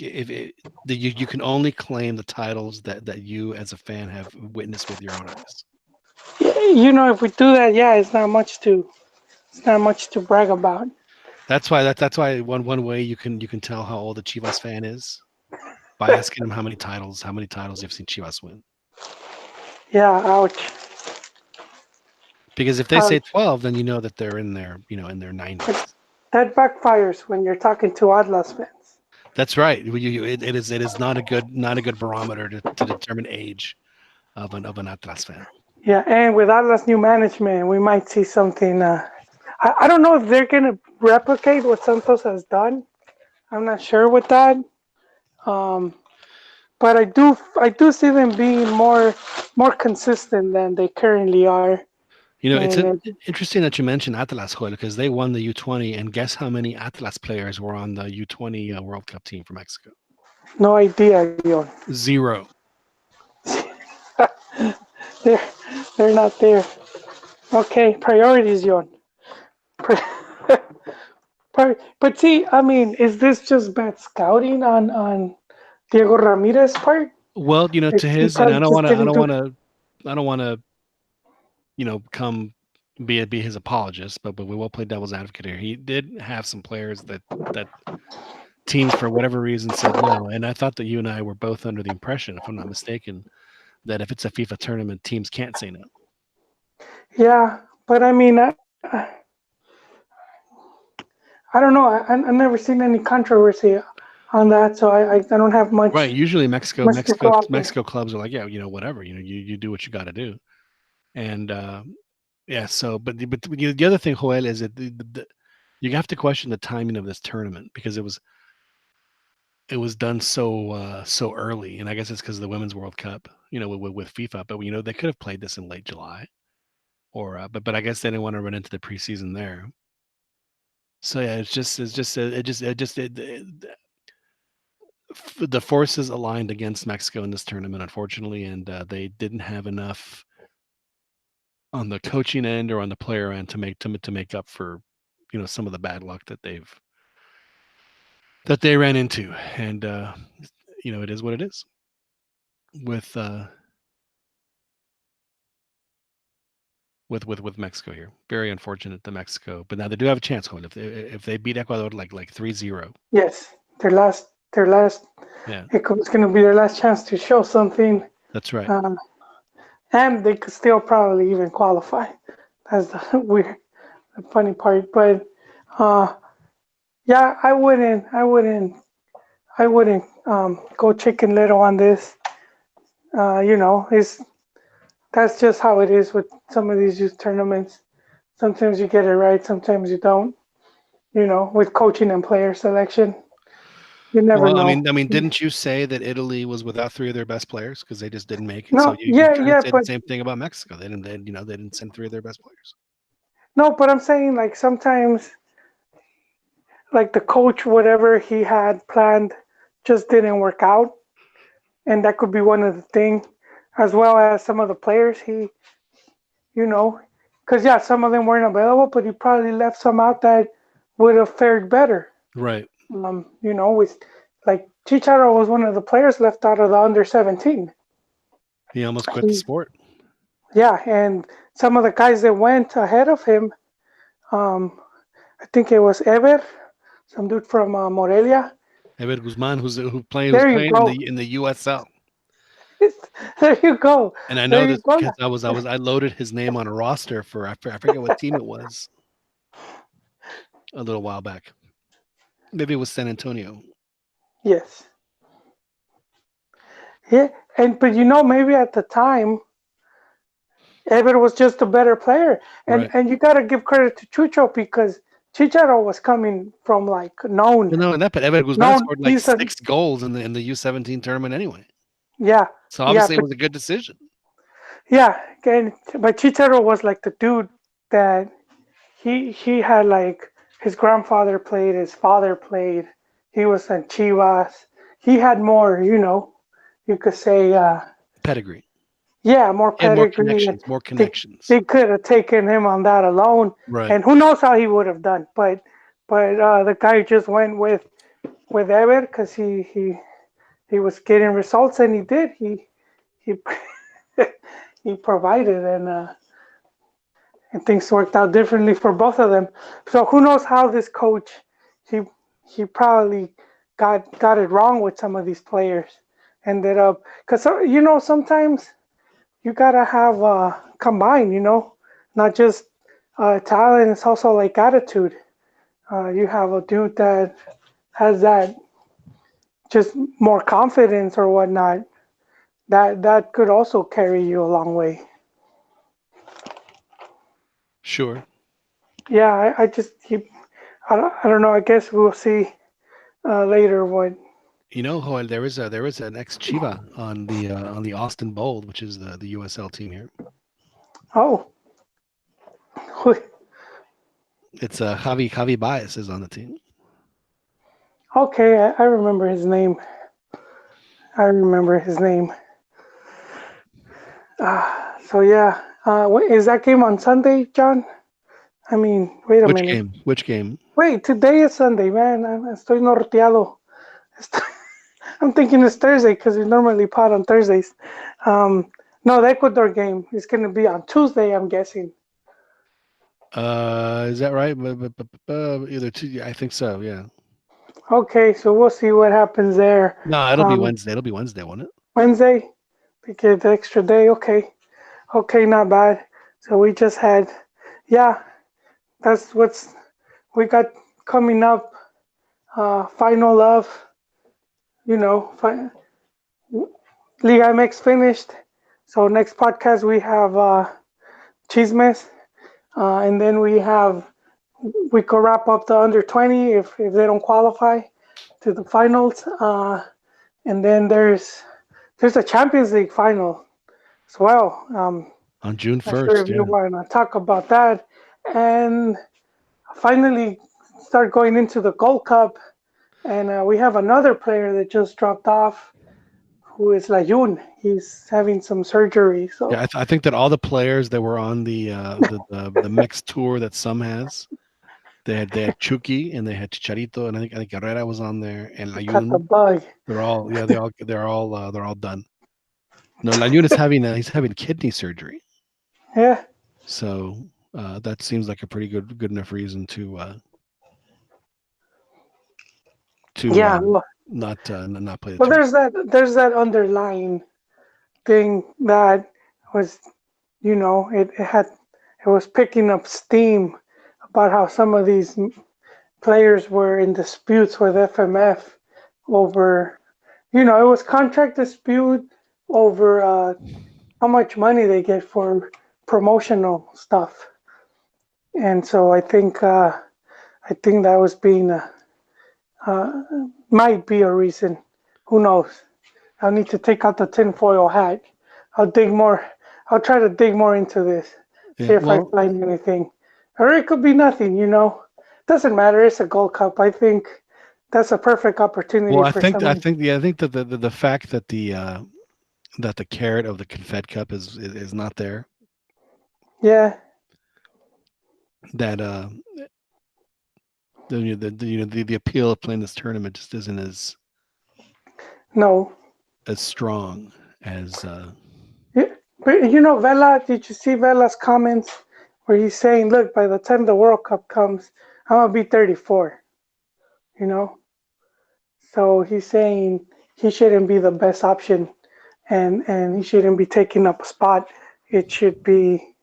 if you can only claim the titles that you as a fan have witnessed with your own eyes. You know, if we do that, yeah, it's not much to brag about. That's why one way you can tell how old a Chivas fan is by asking them how many titles you've seen Chivas win. Yeah, ouch, Because if they say ouch. 12, then you know that they're in their But 90s. that backfires when you're talking to Atlas fans. That's right. It is not a good barometer to determine age of an Atlas fan. Yeah, and with Atlas new management, we might see something. I don't know if they're gonna replicate what Santos has done. I'm not sure with that. Um, but I do see them being more consistent than they currently are. It's And interesting that you mentioned Atlas, Joel, because they won the U20, and guess how many Atlas players were on the U20 World Cup team for Mexico? no idea, Yon. Zero. They're they're not there. Okay, priorities, Yon. But see, I mean, is this just bad scouting on Diego Ramirez part? Well, to He his, and probably I don't just want to, I didn't don't do. want to, I don't want to, come be his apologist, but we will play devil's advocate here. He did have some players that teams for whatever reason said no, and I thought that you and I were both under the impression, if I'm not mistaken, that if it's a FIFA tournament, teams can't say no. Yeah, but I mean, I don't know. I never seen any controversy on that, so I don't have Right. much Usually, Mexico, much to Mexico, go off of. Mexico clubs are like, yeah, whatever. You do what you got to do, and yeah. So, but the other thing, Joel, is that you have to question the timing of this tournament because it was done so early, and I guess it's because of the Women's World Cup, with FIFA. But they could have played this in late July, or but I guess they didn't want to run into the preseason there. So yeah, the forces aligned against Mexico in this tournament, unfortunately, and they didn't have enough on the coaching end or on the player end to make up for some of the bad luck that they ran into, and it is what it is with with Mexico here. Very unfortunate to Mexico, but now they do have a chance going if they beat Ecuador like 3-0. Yes, their last. Yeah, It was going to be their last chance to show something, that's right. um, and they could still probably even qualify. That's the weird, the funny part. But uh, yeah, I wouldn't go chicken little on this. It's that's just how it is with some of these youth tournaments. Sometimes you get it right, sometimes you don't. With coaching and player selection, you never Well, I know. mean, I mean, didn't you say that Italy was without three of their best players because they just didn't make it? So No, you yeah, kind of yeah, say the but same thing about Mexico. They didn't send three of their best players. no, but I'm saying like sometimes like the coach, whatever he had planned, just didn't work out, and that could be one of the things, as well as some of the players you know, because yeah, some of them weren't available, but he probably left some out that would have fared better. Right. With like Chicharo was one of the players left out of the under 17. He almost quit the He, sport. yeah, and some of the guys that went ahead of him, um, I think it was Ever, some dude from Morelia. David Guzman, who's There you playing in go. the USL, There you go. and I know There you this go. because I loaded his name on a roster for I forget what team it was a little while back. Maybe it was San Antonio. Yes. Yeah, but maybe at the time Ever was just a better player, and Right. and you gotta give credit to Chucho because Chicharo was coming from like known, But no, and that but David Guzman known. scored like He's a 6 goals in the U17 tournament anyway. Yeah, So yeah, obviously it but was a good decision. yeah, but Chicharo was like the dude that he had like his grandfather played, his father played. He was in Chivas. He had more, you could say, Pedigree. yeah, more He had more pedigree. And connections, more they connections. they could have taken him on that alone, Right. and who knows how he would have done. But the guy just went with Ever because he was getting results, and he did. He he provided, and things worked out differently for both of them. So who knows how this coach he he probably got it wrong with some of these players. Ended up because sometimes you gotta have combined, not just talent. It's also like attitude. You have a dude that has that just more confidence or whatnot. That could also carry you a long way. Sure. Yeah, I just keep. I don't know. I guess we'll see later what. Joel, there was an ex Chiva on the Austin Bold, which is the USL team here. Oh, It's Javi Baez is on the team. okay. I remember his name. I remember his name. So yeah. Is that game on Sunday, John? I mean, wait a Which minute. game? Which game? Wait, today is Sunday, man. Estoy norteado. I'm thinking it's Thursday because we normally pod on Thursdays. Um, no, the Ecuador game is going to be on Tuesday, I'm guessing. Is that right? Either two. I think so. Yeah. Okay, so we'll see what happens there. No, it'll be Um, Wednesday. It'll be Wednesday, won't it? Wednesday, we get the extra day. Okay, okay, not bad. So we just had, yeah, that's what's we got coming up. Final of, Liga MX finished. So next podcast we have Chismes, and then we could wrap up the under 20 if they don't qualify to the finals. And then there's a Champions League final as well. On June Not sure 1st. if you Yeah. want to talk about that. And finally start going into the Gold Cup. And we have another player that just dropped off, who is Layun. He's having some surgery. Yeah, So I think that all the players that were on the Mex tour that some has, they had Chucky and they had Chicharito and I think Herrera was on there and he caught the Layun. bug. They're all done. No, Layun is having kidney surgery, Yeah. so that seems like a pretty good enough reason to Yeah. Well, not play the well, tournament. there's that underlying thing that was, it was picking up steam about how some of these players were in disputes with FMF over, it was contract dispute over how much money they get for promotional stuff. And so I think that was being uh, might be a reason. Who knows? I'll need to take out the tinfoil hat. I'll dig more. I'll try to dig more into this. See Yeah, if I well, find anything. Or it could be nothing. Doesn't matter. It's a Gold Cup. I think that's a perfect opportunity I for think I someone. think yeah, I think that the fact that the carrot of the Confed Cup is not there, Yeah. that the appeal of playing this tournament just isn't No. as strong as Yeah, but Vela. Did you see Vela's comments where he's saying, "Look, by the time the World Cup comes, I'm gonna be 34." You know. So he's saying he shouldn't be the best option, and he shouldn't be taking up a spot. It should be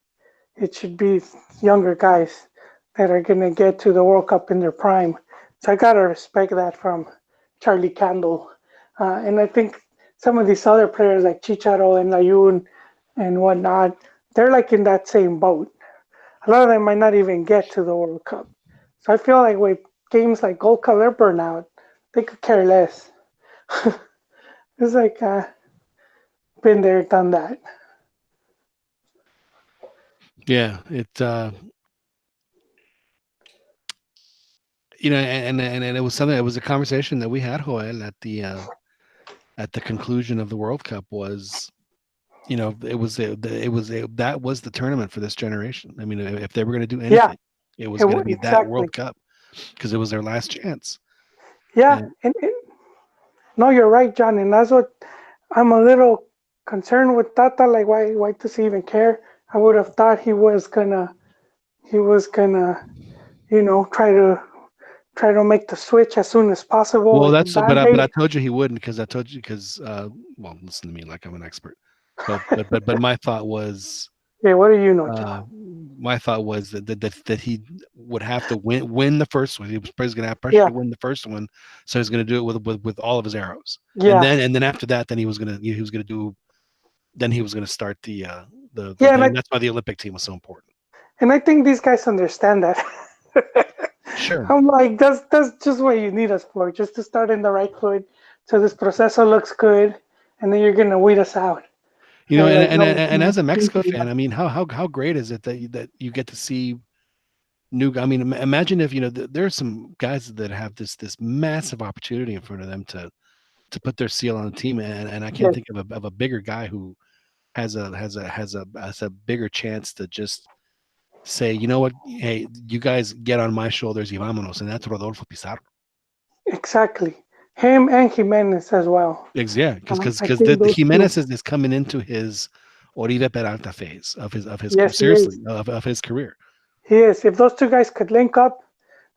it should be younger guys that are gonna get to the World Cup in their prime. So I gotta respect that from Charlie Candle, and I think some of these other players like Chicharo and Layun and whatnot, they're like in that same boat. A lot of them might not even get to the World Cup. So I feel like with games like Gold Cup, they're burnout. They could care less. It's like been there, done that. Yeah, and it was something. It was a conversation that we had, Joel, at the conclusion of the World Cup. Was that was the tournament for this generation. I mean, if they were going to do Yeah, anything, it was going to be that exactly. World Cup because it was their last chance. Yeah, And and no, you're right, John, and that's what I'm a little concerned with Tata. Like, why does he even care? I would have thought he was gonna, try to make the switch as soon as possible, well, like a that's but I band-aid. told you he wouldn't because I told you because well, listen to me like I'm an expert. But my thought was Yeah, what do you know, John? uh, my thought was that he would have to win the first one. He was probably going to have pressure Yeah, to win the first one, so he's going to do it with all of his arrows. yeah, And then after that, then he was going to do. Then he was going to start yeah, and that's why the Olympic team was so important. and I think these guys understand that. Sure. I'm like, that's just what you need us for, just to start in the right foot, so this proceso looks good, and then you're gonna weed us out. And like, no, And no, as a please Mexico do fan, that. I mean, how great is it that you get to see new? I mean, imagine if there are some guys that have this massive opportunity in front of them to put their seal on the team, and I can't Yes, think of a bigger guy who has a bigger chance to just say, you know what, hey, you guys get on my shoulders y vámonos, and that's Rodolfo Pizarro. exactly. Him and Jimenez as well. Yeah, because I the think those two. Jimenez is coming into his Oribe Peralta phase of his Yes, he seriously is. of his career. He is. If those two guys could link up,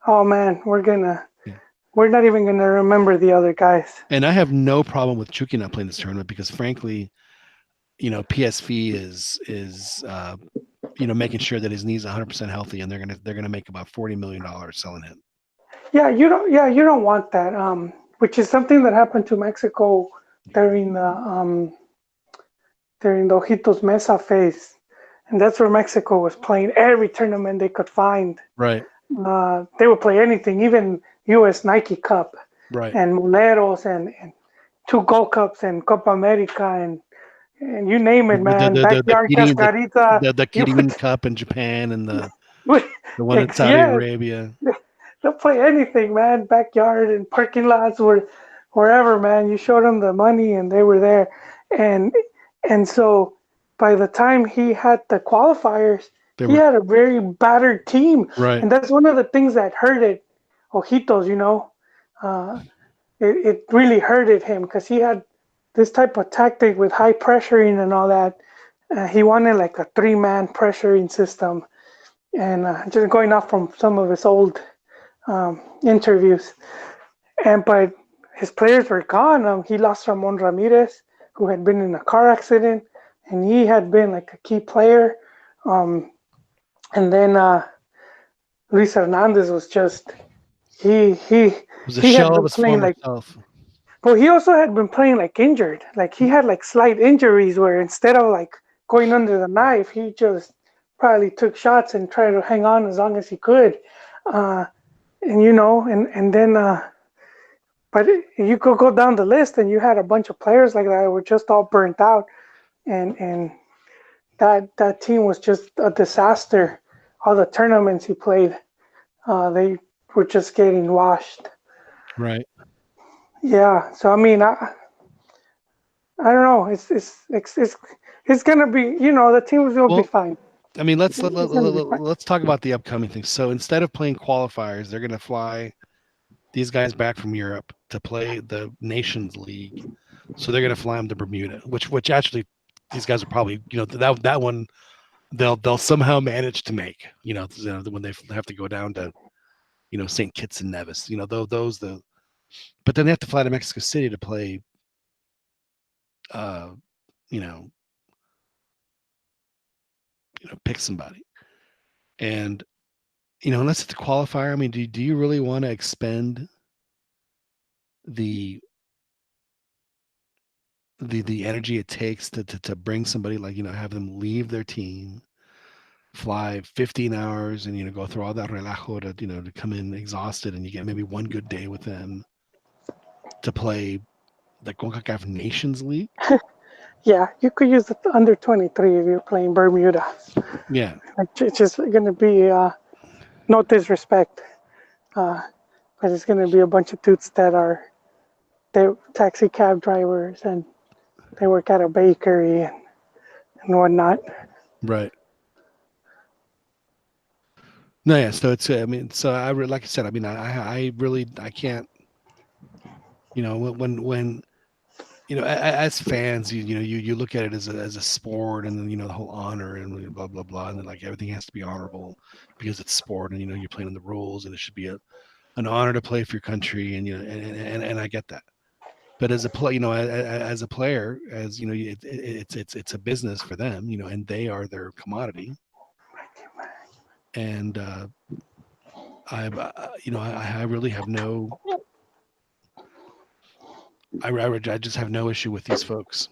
oh man, Yeah. we're not even gonna remember the other guys. And I have no problem with Chucky not playing this tournament because frankly, PSV is making sure that his knee's 100% healthy, and they're gonna make about $40 million selling him. Yeah, you don't want that. Which is something that happened to Mexico during the Ojitos Mesa phase, and that's where Mexico was playing every tournament they could find. Right. They would play anything, even U.S. Nike Cup Right. and Moleros and two Gold Cups and Copa America and you name it, man. The Backyard Kirin Cascarita. the You Kirin would, Cup in Japan and the one in Saudi yeah, Arabia. they'll play anything, man. Backyard and parking lots, wherever, man. You showed them the money and they were there, and and so by the time he had the qualifiers, They he were had a very battered team, right. and that's one of the things that hurted Ojitos. Uh, it really hurted him because he had this type of tactic with high pressuring and all that. He wanted like a three-man pressuring system, and just going off from some of his old interviews. But his players were gone. He lost Ramon Ramirez, who had been in a car accident, and he had been like a key player. Um, and then Luis Hernandez was just he It was a he had shell of been his playing former like, self. but he also had been playing like injured. Like he had like slight injuries where instead of like going under the knife, he just probably took shots and tried to hang on as long as he could. Uh, and then but you could go down the list and you had a bunch of players like that were just all burnt out, and that team was just a disaster. All the tournaments he played, they were just getting washed. Right. Yeah, so I mean, I don't know. It's gonna be, the teams will be Well, fine. I mean, It's gonna be fine. let's talk about the upcoming things. So instead of playing qualifiers, they're going to fly these guys back from Europe to play the Nations League. So they're going to fly them to Bermuda, which actually these guys are probably that one they'll somehow manage to make. When they have to go down to St. Kitts and Nevis. But then they have to fly to Mexico City to play. Uh, you know, pick somebody. And unless it's a qualifier, I mean, do you really want to expend the the energy it takes to bring somebody, like, have them leave their team, fly 15 hours and go through all that relajo to come in exhausted, and you get maybe one good day with them to play the CONCACAF Nations League? Yeah, you could use the under 23 if you're playing Bermuda. Yeah. Like, it's just going to be no disrespect, uh, but it's going to be a bunch of dudes that are they taxi cab drivers and they work at a bakery and whatnot. Right. No, yeah. So it's, I mean, so like I said, I mean, I really, I can't, when as fans, you look at it as a sport, and then the whole honor and blah blah blah, and then like everything has to be honorable because it's sport, and you're playing in the rules, and it should be an honor to play for your country, and and I get that. But as a play, as a player, as it's a business for them, and they are their commodity, and I really have no, I just have no issue with these folks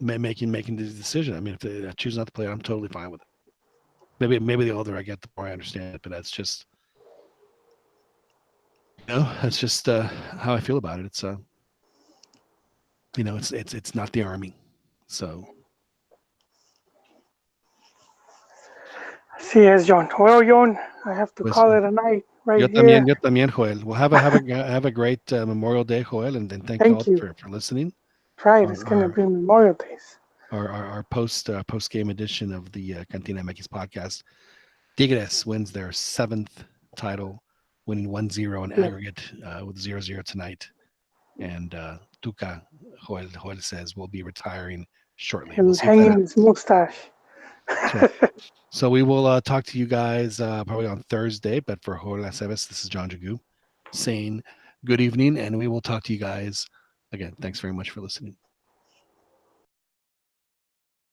making the decision. I mean, if they choose not to play, I'm totally fine with it. Maybe the older I get, the more I understand it. But that's just, that's just how I feel about it. It's it's not the army, so. Así es, John. Well, John, I have to Pues, call it a night right here. yo también, Joel. Well, have a great Memorial Day, Joel, and thank you all Thank you. for listening. Right, Our it's going to our be Memorial Days. our post game edition of the CantinaMX podcast. Tigres wins their 7th title, winning 1-0 in Yeah. aggregate with 0-0 tonight. And Tuca, Joel says, will be retiring shortly. We'll And see if that hanging happens. his mustache. That's right. So we will talk to you guys probably on Thursday. But for Joel Aceves, this is John Jagu saying good evening, and we will talk to you guys again. Thanks very much for listening.